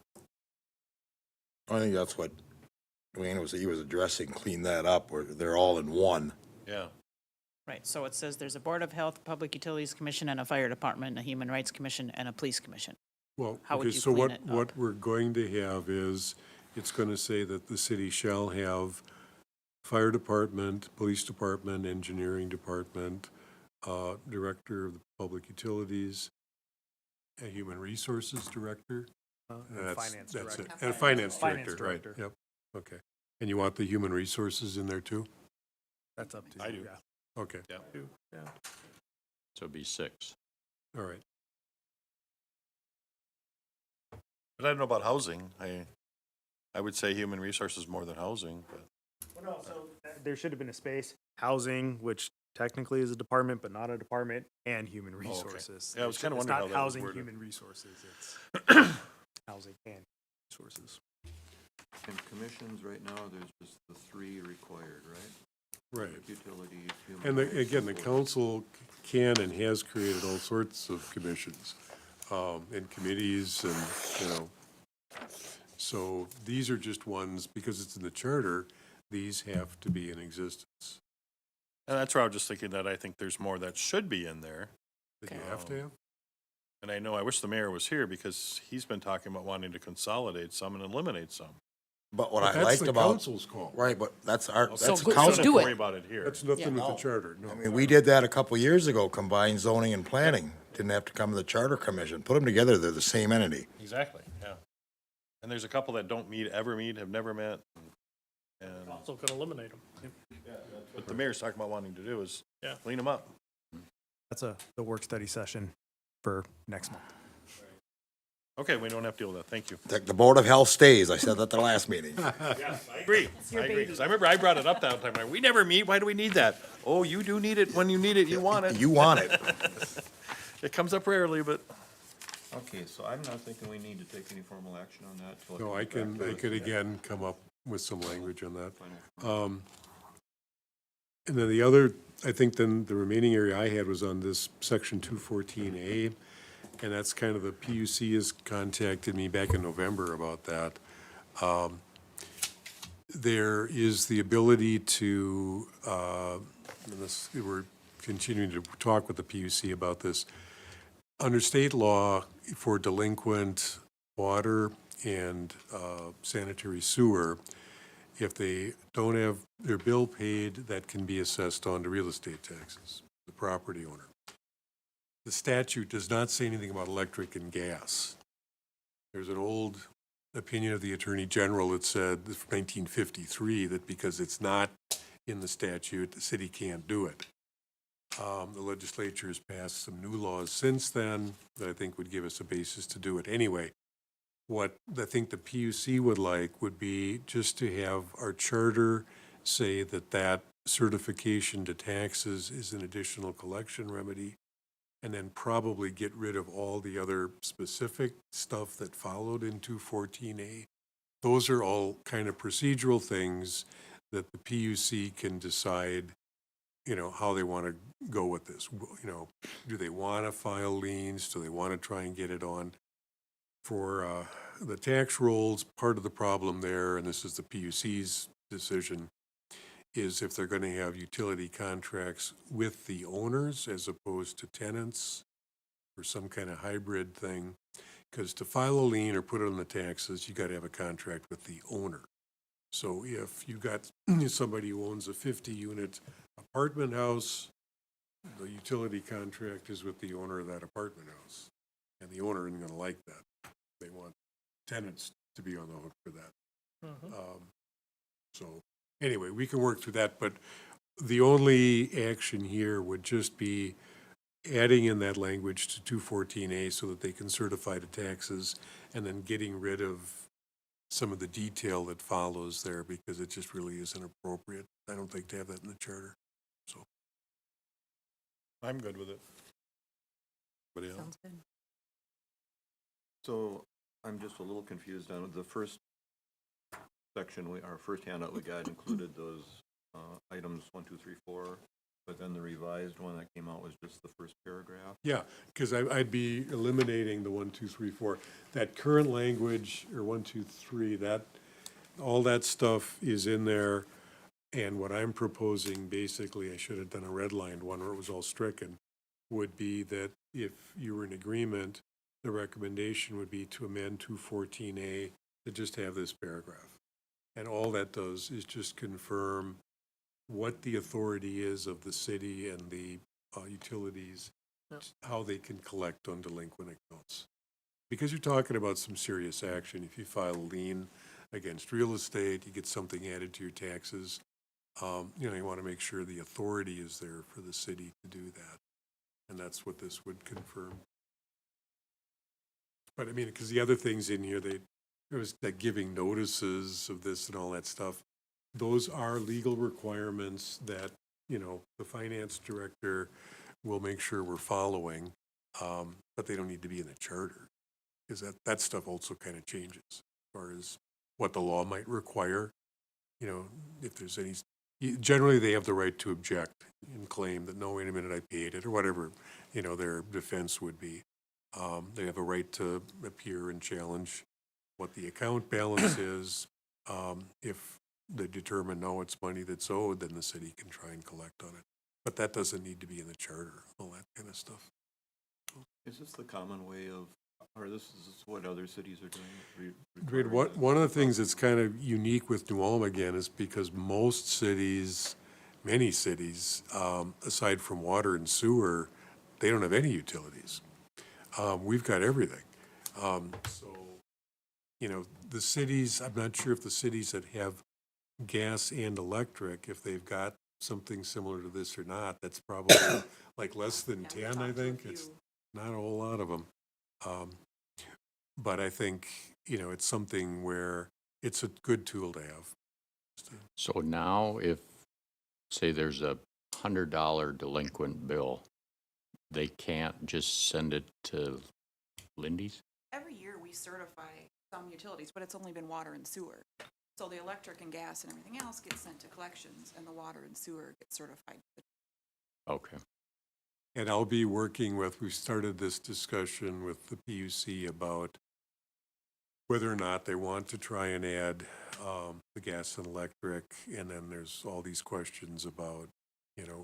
I think that's what Dwayne he was addressing, clean that up, where they're all in one. Yeah. Right, so it says there's a Board of Health, Public Utilities Commission, and a Fire Department, a Human Rights Commission, and a Police Commission. Well, How would okay, you so clean it what up? we're going to have is, it's going to say that the city shall have fire department, police department, engineering department, director of the public utilities, a human resources director. And That's- finance that's director. it. And a finance Finance director, right, director. yep, okay. And you want the human resources in there too? That's up to you. I do. Yeah. Okay, Yeah. So it'd be 6. all right. But I don't know about housing. I would say human resources more than housing, but. Well, no, so there should have been a space, housing, which technically is a department, but not a department, and human okay. resources. Yeah, I was kinda It's wondering how not that was housing, worded. human resources, it's housing and resources. In commissions right now, there's just the 3 required, right? Right. Public Utilities, human And rights, again, the police. council can and has created all sorts of commissions, and committees and, you know. So these are just ones, because it's in the charter, these have to be in existence. And that's where I was just thinking that I think there's more that should be in there. That you have to have? And I know, I wish the mayor was here because he's been talking about wanting to consolidate some and eliminate some. But what But I that's liked the about, council's call. right, but that's our, So that's go- so council. do Don't it. worry about it here. That's nothing with the No. charter, no. I mean, we did that a couple years ago, combined zoning and planning. Didn't have to come to the charter commission. Put them together, they're the same entity. Exactly, yeah. And there's a couple that don't meet, ever meet, have never met. And Also can eliminate them. what the mayor's talking about wanting to do is Yeah. clean them up. That's the work study session for next month. Okay, we don't have to deal with that, thank you. The Board of Health stays. I said that at the last meeting. I agree. I agree, 'cause I remember I brought it up that time, like, we never meet, why do we need that? Oh, you do need it, when you need it, you want it. You want it. It comes up rarely, but. Okay, so I'm not thinking we need to take any formal action on that. till it No, comes I back can, to I us. could again come up with some language on that. Final. And then the other, I think then the remaining area I had was on this section 214A, and that's kind of the PUC has contacted me back in November about that. There is the ability to, and this, we're continuing to talk with the PUC about this. Under state law, for delinquent water and sanitary sewer, if they don't have their bill paid, that can be assessed onto real estate taxes, the property owner. The statute does not say anything about electric and gas. There's an old opinion of the Attorney General that said, from 1953, that because it's not in the statute, the city can't do it. The legislature has passed some new laws since then that I think would give us a basis to do it anyway. What I think the PUC would like would be just to have our charter say that that certification to taxes is an additional collection remedy, and then probably get rid of all the other specific stuff that followed in 214A. Those are all kind of procedural things that the PUC can decide, you know, how they want to go with this. You know, do they want to file liens? Do they want to try and get it on? For the tax rolls, part of the problem there, and this is the PUC's decision, is if they're going to have utility contracts with the owners as opposed to tenants, or some kind of hybrid thing. Because to file a lien or put it on the taxes, you got to have a contract with the owner. So if you got somebody who owns a 50-unit apartment house, the utility contract is with the owner of that apartment house. And the owner isn't going to like that. They want tenants to be on the hook for that. So anyway, we can work through that, but the only action here would just be adding in that language to 214A so that they can certify the taxes, and then getting rid of some of the detail that follows there, because it just really isn't appropriate. I don't think to have that in the charter, so. I'm good with it. Anybody else? Sounds good. So I'm just a little confused on the first section, our first handout we got included those items 1, 2, 3, 4, but then the revised one that came out was just the first paragraph. Yeah, because I'd be eliminating the 1, 2, 3, 4. That current language, or 1, 2, 3, all that stuff is in there. And what I'm proposing, basically, I should have done a redlined one where it was all stricken, would be that if you were in agreement, the recommendation would be to amend 214A to just have this paragraph. And all that does is just confirm what the authority is of the city and the utilities, how they can collect on delinquent accounts. Because you're talking about some serious action. If you file a lien against real estate, you get something added to your taxes, you want to make sure the authority is there for the city to do that. And that's what this would confirm. But I mean, because the other things in here, there was that giving notices of this and all that stuff. Those are legal requirements that, the finance director will make sure we're following, but they don't need to be in the charter, because that stuff also kind of changes as far as what the law might require. If there's any, generally they have the right to object and claim that, no, wait a minute, I paid it, or whatever, their defense would be. They have a right to appear and challenge what the account balance is. If they determine, no, it's money that's owed, then the city can try and collect on it. But that doesn't need to be in the charter, all that kind of stuff. Is this the common way of, or this is what other cities are doing? Great. One of the things that's kind of unique with New Ulm, again, is because most cities, many cities, aside from water and sewer, they don't have any utilities. We've got everything. So, the cities, I'm not sure if the cities that have gas and electric, if they've got something similar to this or not. That's probably like less than 10, I think. It's not a whole lot of them. But I think, it's something where it's a good tool to have. So now if, say there's a $100 delinquent bill, they can't just send it to Lindy's? Every year we certify some utilities, but it's only been water and sewer. So the electric and gas and everything else gets sent to collections, and the water and sewer get certified. Okay. And I'll be working with, we started this discussion with the PUC about whether or not they want to try and add the gas and electric. And then there's all these questions about,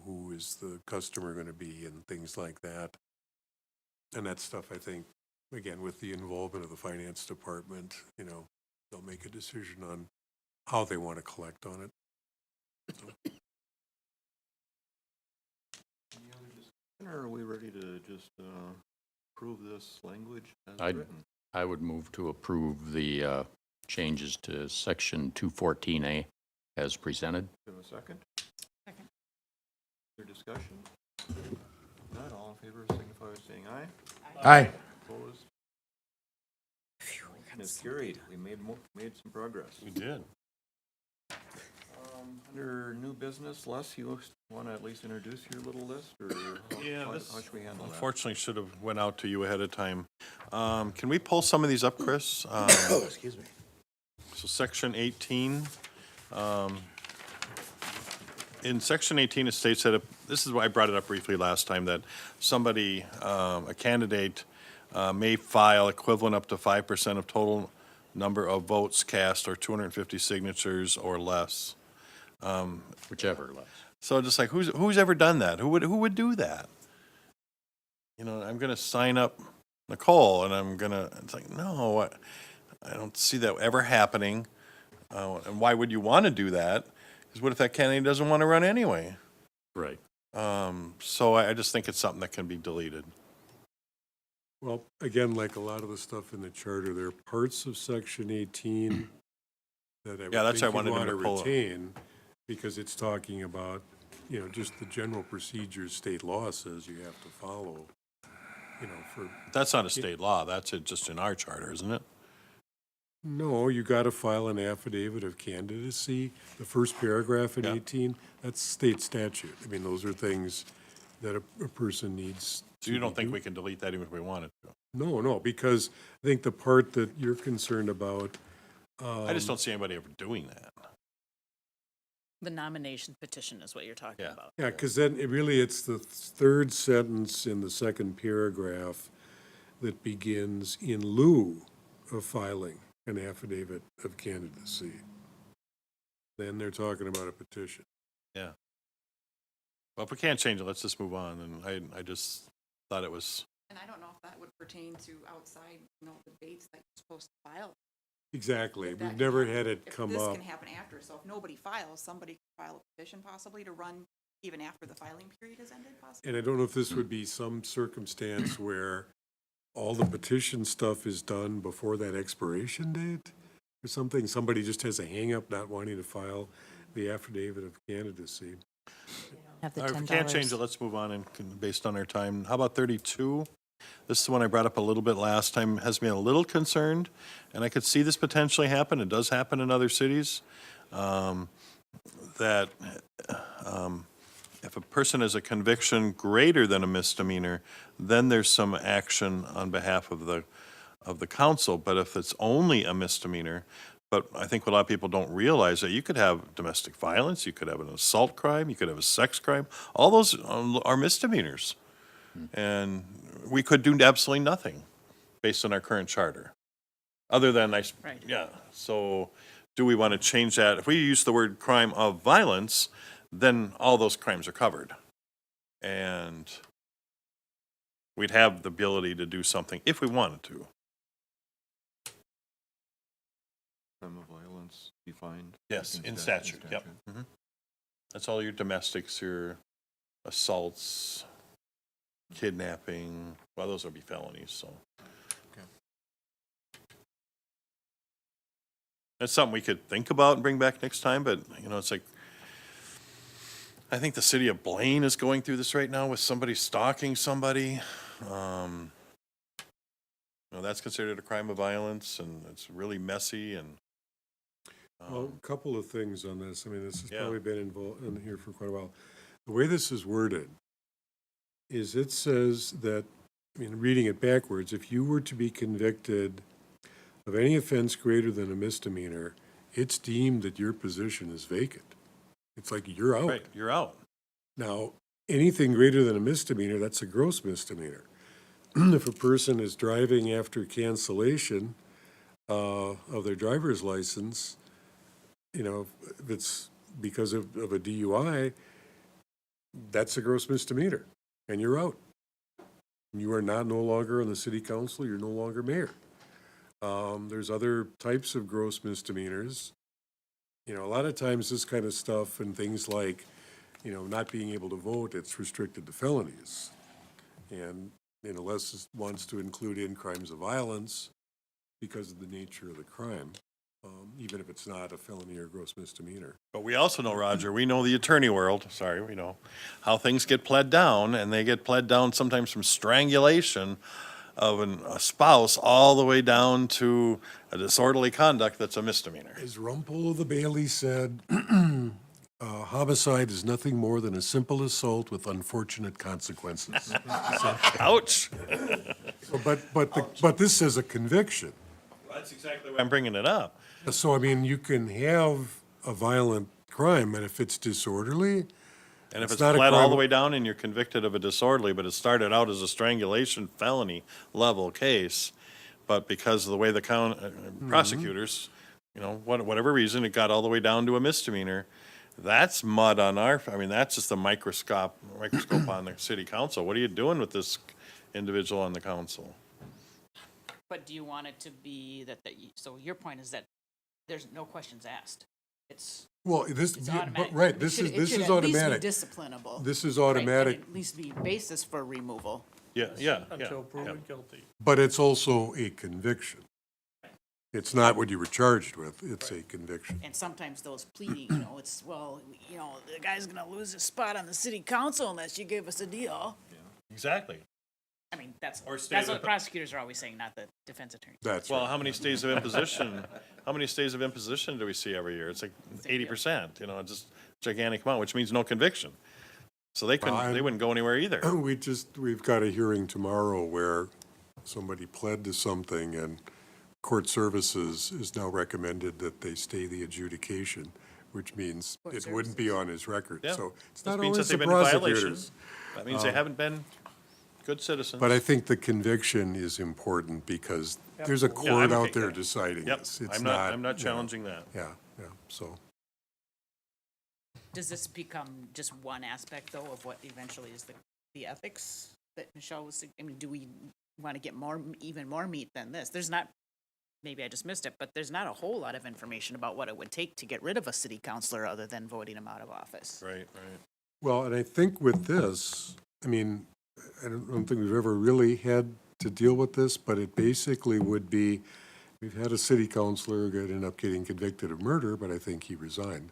who is the customer going to be and things like that. And that stuff, I think, again, with the involvement of the finance department, they'll make a decision on how they want to collect on it. So. Or are we ready to just approve this language as I'd- written? I would move to approve the changes to section 214A as presented. Give a second. Second. Your discussion? Not all in favor, signify by saying aye. Aye. Opposed? Motion is carried. We made some progress. We did. Under new business, Les, you want to at least introduce your little list, or how should we handle that? Unfortunately, should have went out to you ahead of time. Can we pull some of these up, Chris? Excuse me. So section 18, in section 18, it states that, this is why I brought it up briefly last time, that somebody, a candidate, may file equivalent up to 5% of total number of votes cast or 250 signatures or less. Whichever, Les. So just like, who's ever done that? Who would do that? you know, I'm gonna sign up Nicole, and it's like, no, I don't see that ever happening. And why would you want to do that? Because what if that candidate doesn't want to run anyway? Right. So I just think it's something that can be deleted. Well, again, like a lot of the stuff in the charter, there are parts of section 18 that I would Yeah, that's think why I you'd wanted want to to pull it. retain, because it's talking about, you know, just the general procedures state law says you have to follow, you know, for, That's not a state law, that's just in our charter, isn't it? no, you got to file an affidavit of candidacy. The first paragraph in Yeah. 18, that's state statute. I mean, those are things that a person needs. So you don't think we can delete that even if we wanted to? No, because I think the part that you're concerned about, I just don't see anybody ever doing that. The nomination petition is what you're talking Yeah. about. yeah, because then it's the third sentence in the second paragraph that begins in lieu of filing an affidavit of candidacy. Then they're talking about a petition. Yeah. Well, if we can't change it, let's just move on, and I just thought it was, And I don't know if that would pertain to outside, debates that you're supposed to file. Exactly. If that We've can never happen- had it if come this up. can happen after, so if nobody files, somebody can file a petition possibly to run even after the filing period has ended possibly. And I don't know if this would be some circumstance where all the petition stuff is done before that expiration date or something. Somebody just has a hang-up not wanting to file the affidavit of candidacy. Have the all right, if we can't change $10. it, let's move on based on our time. How about 32? This is the one I brought up a little bit last time, has me a little concerned, and I could see this potentially happen, it does happen in other cities, that if a person has a conviction greater than a misdemeanor, then there's some action on behalf of the council, but if it's only a misdemeanor, but I think what a lot of people don't realize that you could have domestic violence, you could have an assault crime, you could have a sex crime, all those are misdemeanors. And we could do absolutely nothing based on our current charter, other than Right. yeah. So do we want to change that? If we use the word crime of violence, then all those crimes are covered. And we'd have the ability to do something if we wanted to. Crime of violence defined. Yes, in statute, yep. Mhm. That's all your domestics, your assaults, kidnapping, well, those would be felonies, so. Okay. That's something we could think about and bring back next time, but, it's like, I think the city of Blaine is going through this right now with somebody stalking somebody. That's considered a crime of violence, and it's really messy, and. Well, a couple of things on this. I mean, this has Yeah. probably been involved in here for quite a while. The way this is worded is it says that, reading it backwards, if you were to be convicted of any offense greater than a misdemeanor, it's deemed that your position is vacant. It's like you're out. Right, you're out. Now, anything greater than a misdemeanor, that's a gross misdemeanor. If a person is driving after cancellation of their driver's license, if it's because of a DUI, that's a gross misdemeanor, and you're out. You are no longer on the city council, you're no longer mayor. There's other types of gross misdemeanors. A lot of times this kind of stuff and things like, not being able to vote, it's restricted to felonies. And, unless it wants to include in crimes of violence because of the nature of the crime, even if it's not a felony or gross misdemeanor. But we also know, Roger, we know the attorney world, we know how things get pled down, and they get pled down sometimes from strangulation of a spouse all the way down to a disorderly conduct that's a misdemeanor. As Rumpole of the Bailey said, homicide is nothing more than a simple assault with unfortunate consequences. Ouch! But this says a conviction. That's exactly why I'm bringing it up. So, you can have a violent crime, and if it's disorderly, And if It's it's not a pled all crime- the way down and you're convicted of a disorderly, but it started out as a strangulation felony level case, but because of the way the prosecutors, whatever reason, it got all the way down to a misdemeanor, that's mud on that's just a microscope on the city council. What are you doing with this individual on the council. But do you want it to be so your point is that there's no questions asked? It's Well, this, it's yeah, automatic. but, right, It this should- is, it this should is at least be automatic. disciplinable. This is right? automatic, And at least be basis for removal. Yeah, yeah, yeah. Until yeah. proven guilty. but it's also a conviction. It's not what you were charged with, it's a conviction. And sometimes those pleading, it's, well, the guy's gonna lose his spot on the city council unless you give us a deal. Exactly. I mean, that's stay what with- prosecutors are always saying, not the defense attorney. That's Well, right. how many stays of imposition, do we see every year? It's like 80%, it's just gigantic amount, which means no conviction. So they wouldn't go anywhere either. We've got a hearing tomorrow where somebody pled to something and court services is now recommended that they stay the adjudication, which means Court it wouldn't be services. on his record. Yeah. So it's This not means always that the they've been in violation. prosecutors. That means they haven't been good citizens. But I think the conviction is important because there's a Yeah, court I'm out okay, there yeah. deciding Yep, this. It's I'm not, not you know, challenging that. Yeah, so. Does this become just one aspect, though, of what eventually is the ethics that Michelle was, do we want to get even more meat than this? There's not, maybe I just missed it, but there's not a whole lot of information about what it would take to get rid of a city councilor other than voting him out of office. Right. Well, and I think with this, I mean, I don't think we've ever really had to deal with this, but it basically would be, we've had a city councilor who ended up getting convicted of murder, but I think he resigned,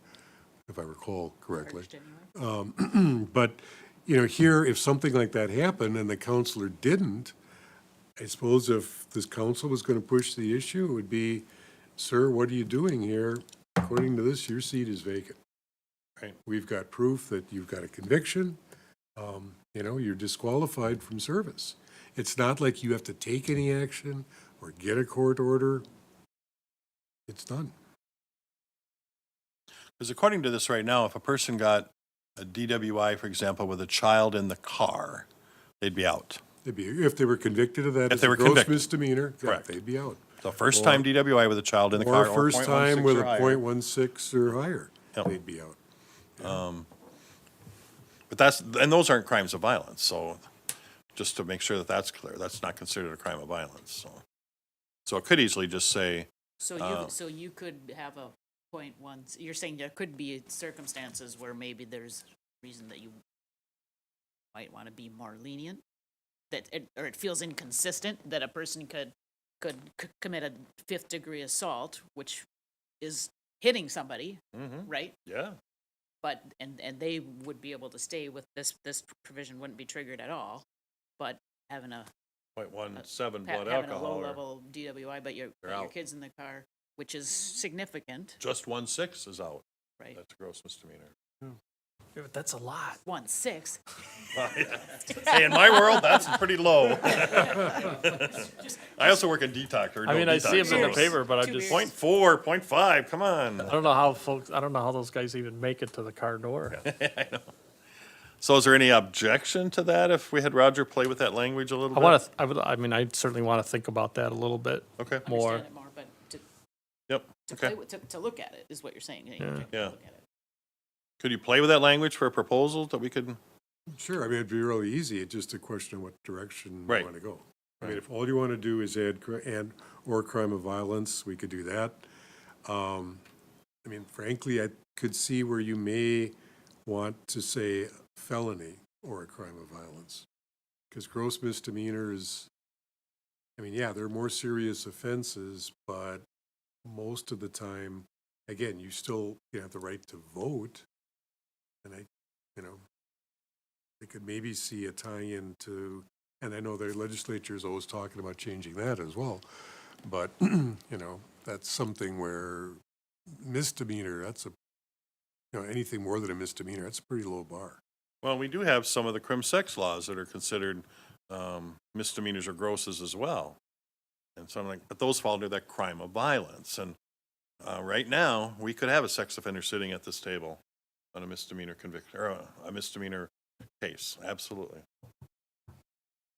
if I recall correctly. Charged anyway. But, here, if something like that happened and the counselor didn't, I suppose if this council was gonna push the issue, it would be, sir, what are you doing here? According to this, your seat is vacant. Right. We've got proof that you've got a conviction, you're disqualified from service. It's not like you have to take any action or get a court order. It's done. Because according to this right now, if a person got a DWI, for example, with a child in the car, they'd be out. If they were convicted of that If as they a were gross convicted. misdemeanor, yeah, Correct. they'd be out. So first time DWI with a child in the car, Or or first time with a 0.16 or higher. .16 or higher, Yep. they'd be out. But and those aren't crimes of violence, so just to make sure that that's clear, that's not considered a crime of violence, so. So it could easily just say, So you could have a .1, you're saying there could be circumstances where maybe there's reason that you might want to be more lenient? Or it feels inconsistent that a person could commit a 5th degree assault, which is hitting somebody, right? yeah, But, and they would be able to stay with this provision wouldn't be triggered at all, but having a, 0.17 blood having a alcohol, or low-level DWI, but your They're out. kid's in the car, which is significant, just 1.6 is out. right? That's a gross misdemeanor. Yeah, but that's a lot. 1.6. Hey, in my world, that's pretty low. I also work in detox, or I mean, I see them in the Beers. paper, but I Two just, beers. 0.4, 0.5, come on. I don't know how those guys even make it to the car door. So is there any objection to that if we had Roger play with that language a little bit? I certainly want to think about that a little bit Okay, more. Understand it more, but yep, to play okay. with, to look at it is what you're saying. You Yeah. can Yeah. look at it. Could you play with that language for a proposal that we could, Sure, I mean, it'd be really easy, it's just a question of what direction you Right. want to go. I mean, if all you want to do is add or crime of violence, we could do that. I mean, frankly, I could see where you may want to say felony or a crime of violence. Because gross misdemeanors, I mean, yeah, they're more serious offenses, but most of the time, again, you still have the right to vote. And they could maybe see a tie-in to, and I know the legislature is always talking about changing that as well. But, that's something where misdemeanor, that's anything more than a misdemeanor, that's a pretty low bar. well, we do have some of the crim sex laws that are considered misdemeanors or grosses as well. And so I'm like, but those fall under that crime of violence. And right now, we could have a sex offender sitting at this table on a misdemeanor conviction, or a misdemeanor case, absolutely.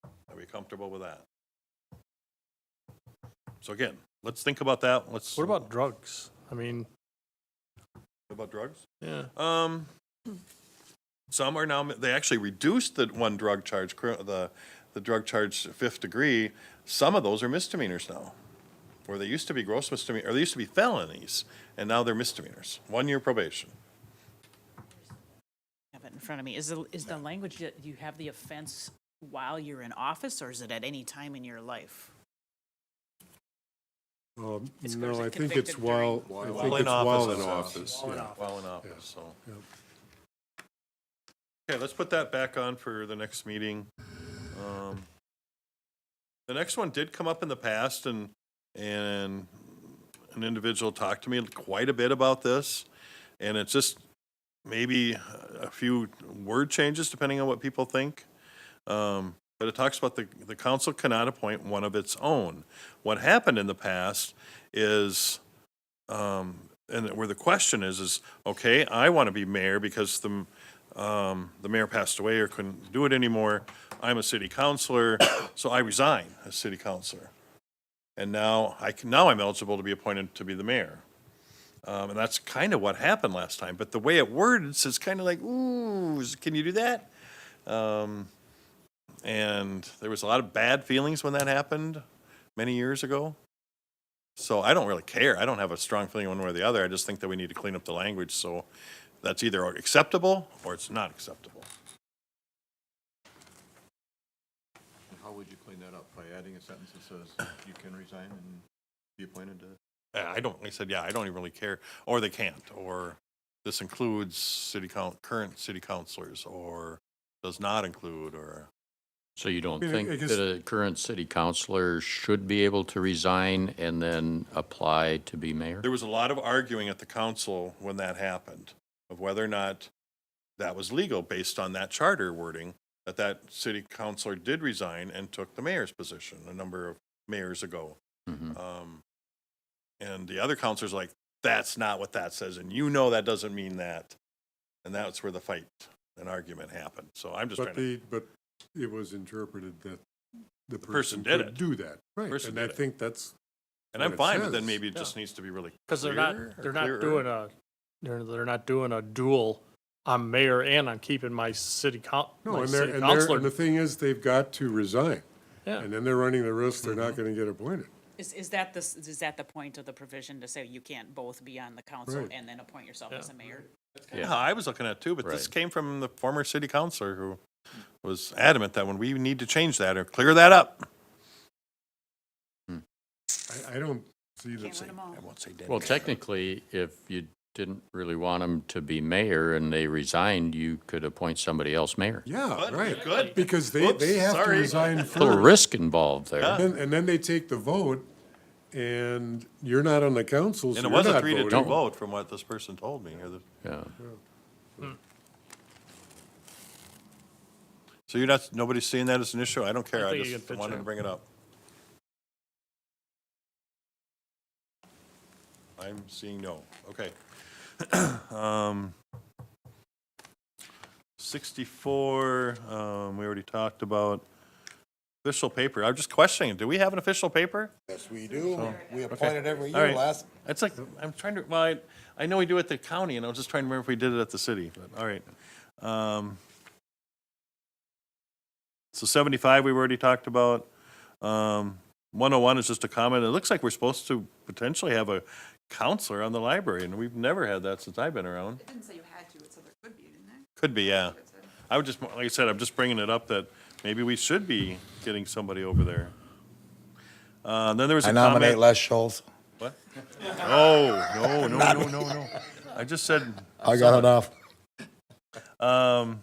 Are we comfortable with that? So again, let's think about that. What about drugs? I mean, What about drugs? yeah. Some are now, they actually reduced the one drug charge, the the drug charge fifth degree, some of those are misdemeanors now. Where they used to be gross misdemeanor, or they used to be felonies, and now they're misdemeanors, 1 year probation. I have it in front of me. Is the language that you have the offense while you're in office, or is it at any time in your life? It's No, I think convicted it's while, during- I While think in it's while office, in it office. says. Yeah. While in office, so. Yep. Okay, let's put that back on for the next meeting. The next one did come up in the past, and an individual talked to me quite a bit about this, and it's just maybe a few word changes depending on what people think. But it talks about the council cannot appoint one of its own. What happened in the past is, and where the question is, okay, I want to be mayor because the mayor passed away or couldn't do it anymore. I'm a city councilor, so I resign as city councilor. And now I'm eligible to be appointed to be the mayor. And that's kind of what happened last time. But the way it words is kind of like, ooh, can you do that? And there was a lot of bad feelings when that happened many years ago. So I don't really care. I don't have a strong feeling one way or the other. I just think that we need to clean up the language so that's either acceptable or it's not acceptable. And how would you clean that up? By adding a sentence that says you can resign and be appointed to? I don't even really care. Or they can't, or this includes current city councilors, or does not include, or. So you don't I mean, think I guess- that a current city councilor should be able to resign and then apply to be mayor? There was a lot of arguing at the council when that happened of whether or not that was legal based on that charter wording, that city councilor did resign and took the mayor's position a number of mayors ago. Mhm. And the other councilors like, that's not what that says, and you know that doesn't mean that. And that's where the fight and argument happened. So I'm just trying to. But it was interpreted that the person person did could it. do that. Right, Person and did I it. think that's, And I'm what it fine, but then says. maybe it just needs to be really Because they're clear or not clearer. doing they're not doing a dual, I'm mayor and I'm keeping my city no, my and city and councilor. the thing is, they've got to resign. Yeah. And then they're running the risk they're not gonna get appointed. Is that the point of the provision to say you can't both be on the council Right. and then appoint yourself as a mayor? Yeah, I was looking at it too, but this Right. came from the former city councilor who was adamant that when we need to change that or clear that up. I don't see Can't that. win 'em all. I won't say Denny. Well, technically, if you didn't really want them to be mayor and they resigned, you could appoint somebody else mayor. Yeah, right. Good. Because they Oops, have to sorry. resign A little first. risk involved there. And then they take the vote, and you're not on the council, so And it you're was a not 3-2 voting. vote from what this person told me. Yeah. So nobody's seeing that as an issue? I don't care. I think you just can pitch wanted to in. bring it up. I'm seeing no. Okay. 64, we already talked about. Official paper. I'm just questioning, do we have an official paper? Yes, we do. We appoint it every All year right. last. It's like, I'm trying to, well, I know we do it at the county, and I was just trying to remember if we did it at the city, but, all right. So 75, we've already talked about. 101 is just a comment. It looks like we're supposed to potentially have a counselor on the library, and we've never had that since I've been around. It didn't say you had to, it said there could be, didn't it? Could be, yeah. It said- I would just, like I said, I'm just bringing it up that maybe we should be getting somebody over there. Then there was a I comment. nominate Les Schultz. What? Oh, no. I just said. I got enough. And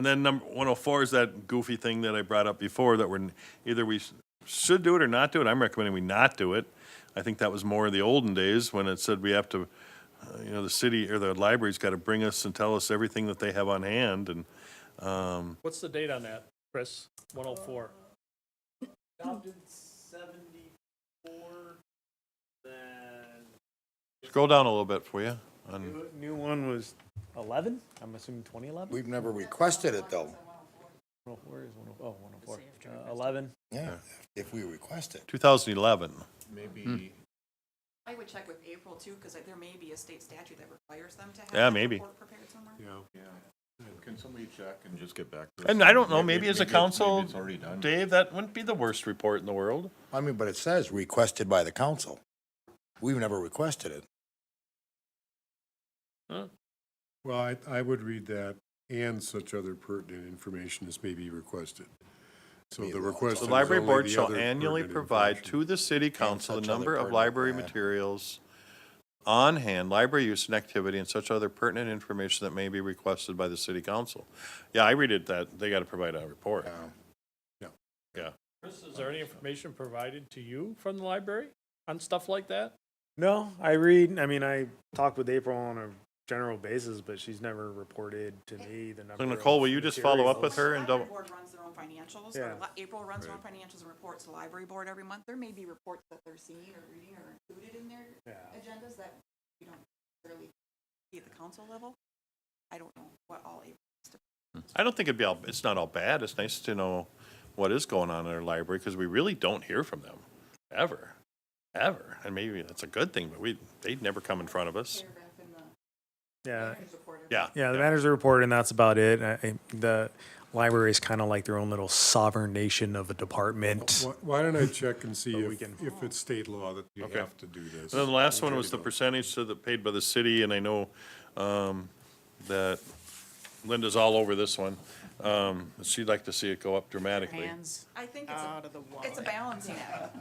then number 104 is that goofy thing that I brought up before, that either we should do it or not do it. I'm recommending we not do it. I think that was more in the olden days when it said we have to, the city or the library's got to bring us and tell us everything that they have on hand, and, What's the date on that, Chris? 104. Adopted 74, then scroll down a little bit for you. new one was 11? I'm assuming 2011? We've never requested it, though. Where is 104? Oh, 104. 11? Yeah, if we request it. 2011. Maybe, I would check with April too, because there may be a state statute that requires them to have. Yeah, that maybe. report prepared somewhere. Yeah. yeah. Can somebody check and just get back to us? And I don't know, Maybe- maybe as a maybe council, it's already done. Dave, that wouldn't be the worst report in the world. I mean, but it says requested by the council. We've never requested it. Well, I would read that and such other pertinent information as may be requested. So the request. The is library only board the shall other annually pertinent provide information. to the city council the such other number of pertinent, library yeah. materials on hand, library use and activity, and such other pertinent information that may be requested by the city council. Yeah, I read it that they gotta provide a report. Yeah. Chris, is there any information provided to you from the library on stuff like that? No, I talk with April on a general basis, but she's never reported to me the number So Nicole, will of you just follow up with materials. her and Library double? board runs their own financials, Yeah. or April runs their own financials and reports to the library board every month. There may be reports that they're seeing or reading or included in their Yeah. agendas that you don't really see at the council level. I don't know what all April. I don't think it'd be all, it's not all bad. It's nice to know what is going on in our library, because we really don't hear from them, ever. And maybe that's a good thing, but they'd never come in front of us. Paragraph in the Yeah. manager's report every Yeah. Yeah, the manager's report, and that's about it. The library is kind of like their own little sovereign nation of a department. Why don't I check and see So we if, can- if it's state law that you Okay. have to do this? And then the last one was the percentage to the paid by the city, and I know, that Linda's all over this one. She'd like to see it go up dramatically. Hands I think out of the wall. it's a balancing act.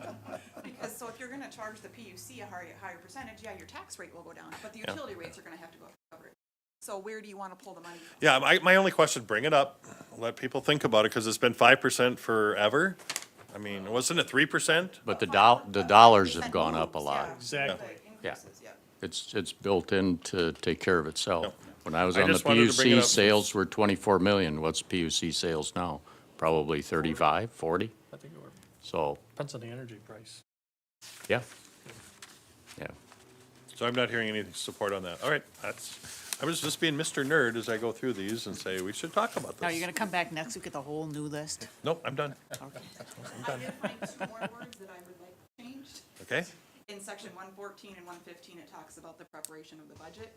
Because, so if you're gonna charge the PUC a higher percentage, yeah, your tax rate will go down, but the utility rates are gonna have to go up to cover it. So where do you wanna pull the money from? Yeah, my only question, bring it up, let people think about it, because it's been 5% forever. I mean, wasn't it 3%? But the dollars have gone up a lot. Exactly. Increases, yeah. It's built in to take care of itself. When I was I on the just wanted to bring it PUC, up. sales were 24 million. What's PUC sales now? Probably 35, 40? I think it So, depends on the energy price. yeah. Yeah. So I'm not hearing any support on that. All right, I was just being Mr. Nerd as I go through these and say, we should talk about Now, you're this. gonna come back next week with a whole new list? Nope, I'm done. I did find two more words that I would like changed. Okay? In section 114 and 115, it talks about the preparation of the budget.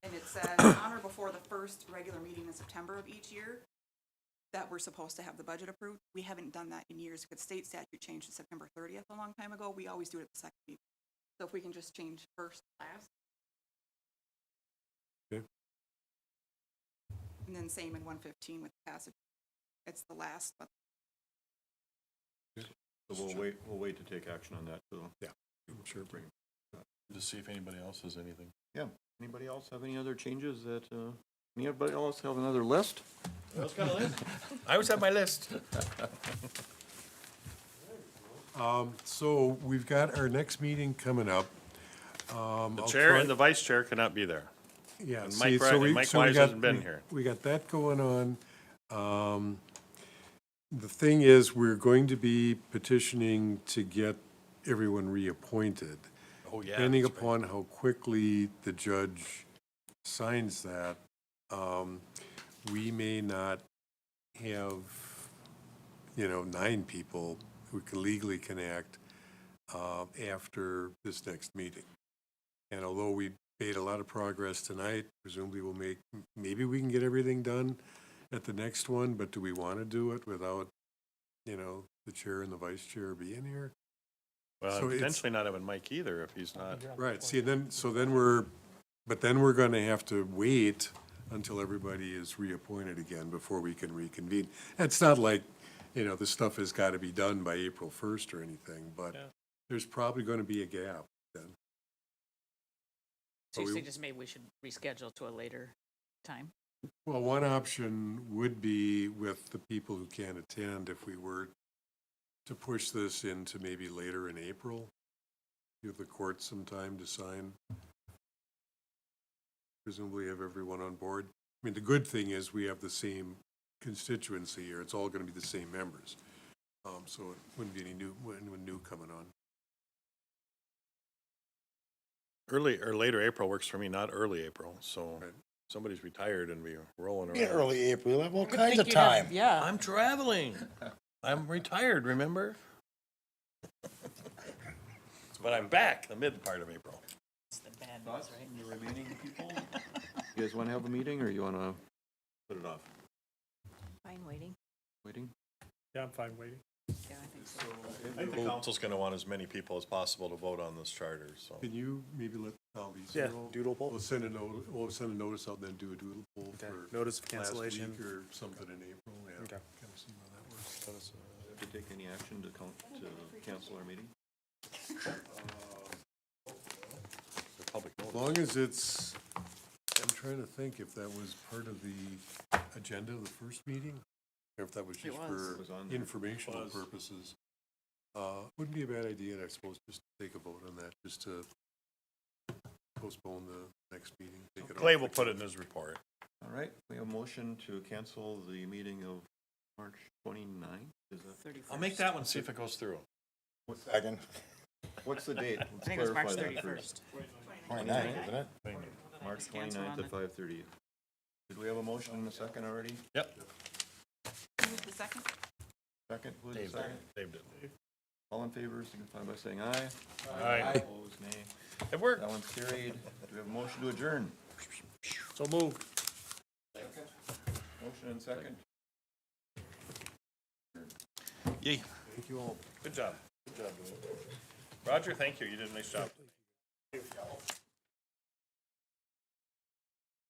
And it says, on or before the first regular meeting in September of each year, that we're supposed to have the budget approved. We haven't done that in years, because state statute changed to September 30th a long time ago. We always do it at the second meeting. So if we can just change first, last. Okay. And then same in 115 with the passage. It's the last, but So we'll wait to take action on that, too. Sure. Just see if anybody else has anything. Yeah. Anybody else have any other changes that, anybody else have another list? I always have my list. So we've got our next meeting coming up. The chair and the vice chair cannot be there. Yeah. And see, Mike so Ri- we- and Mike so we Wise got- hasn't been we- here. We got that going on. The thing is, we're going to be petitioning to get everyone reappointed. Oh, yeah. Depending that's right. upon how quickly the judge signs that, we may not have, 9 people who can legally can act after this next meeting. And although we made a lot of progress tonight, presumably maybe we can get everything done at the next one, but do we want to do it without, the chair and the vice chair being here? Well, So it's- potentially not having Mike either if he's not. Right, see, then we're gonna have to wait until everybody is reappointed again before we can reconvene. It's not like, this stuff has gotta be done by April 1st or anything, but Yeah. there's probably gonna be a gap then. So you we- suggest maybe we should reschedule to a later time? Well, one option would be with the people who can't attend, if we were to push this into maybe later in April, give the court some time to sign. Presumably have everyone on board. I mean, the good thing is we have the same constituency here. It's all gonna be the same members. So it wouldn't be anyone new coming on. Early or later April works for me, not early April, so Right. somebody's retired and be rolling around. In early April, you'll have all kinds of time. Yeah. I'm traveling. I'm retired, remember? But I'm back the mid part of April. It's the bad news, Thoughts right? from the remaining people? You guys want to have a meeting, or you want to Put it off. Fine waiting. Waiting? Yeah, I'm fine waiting. Yeah, I think so. I think the council's gonna want as many people as possible to vote on this charter, so. Can you maybe let Lisa Yeah, know? doodle poll. We'll send a note, we'll send a notice out, then do a doodle poll Okay. for Notice of last cancellation. week or something in April, yeah. Okay. Kind of see how that works. Have to take any action to cancel our meeting? The public As notice. long as it's, I'm trying to think if that was part of the agenda of the first meeting, or if that was just was. for It was on there. informational Was. purposes. Wouldn't be a bad idea, I suppose, just to take a vote on that, just to postpone the next meeting. Take it off Clay the will put it in his report. All right, we have a motion to cancel the meeting of March 29th, is that? 31st. I'll make that one, see if it goes through. Second, What's the date? I think it was March 31st. 29th, isn't it? March Just cancel 29th on at 5:30. Did we have a motion and a second already? Yep. Who was the second? Second, who was the Dave did. second? Dave did. All in favor, signify by saying aye. Aye. Opposed, nay. It worked. That one's carried. Do we have a motion to adjourn? So moved. Motion and second. Yay. Thank you all. Good job. Good job. Roger, thank you. You did a nice job.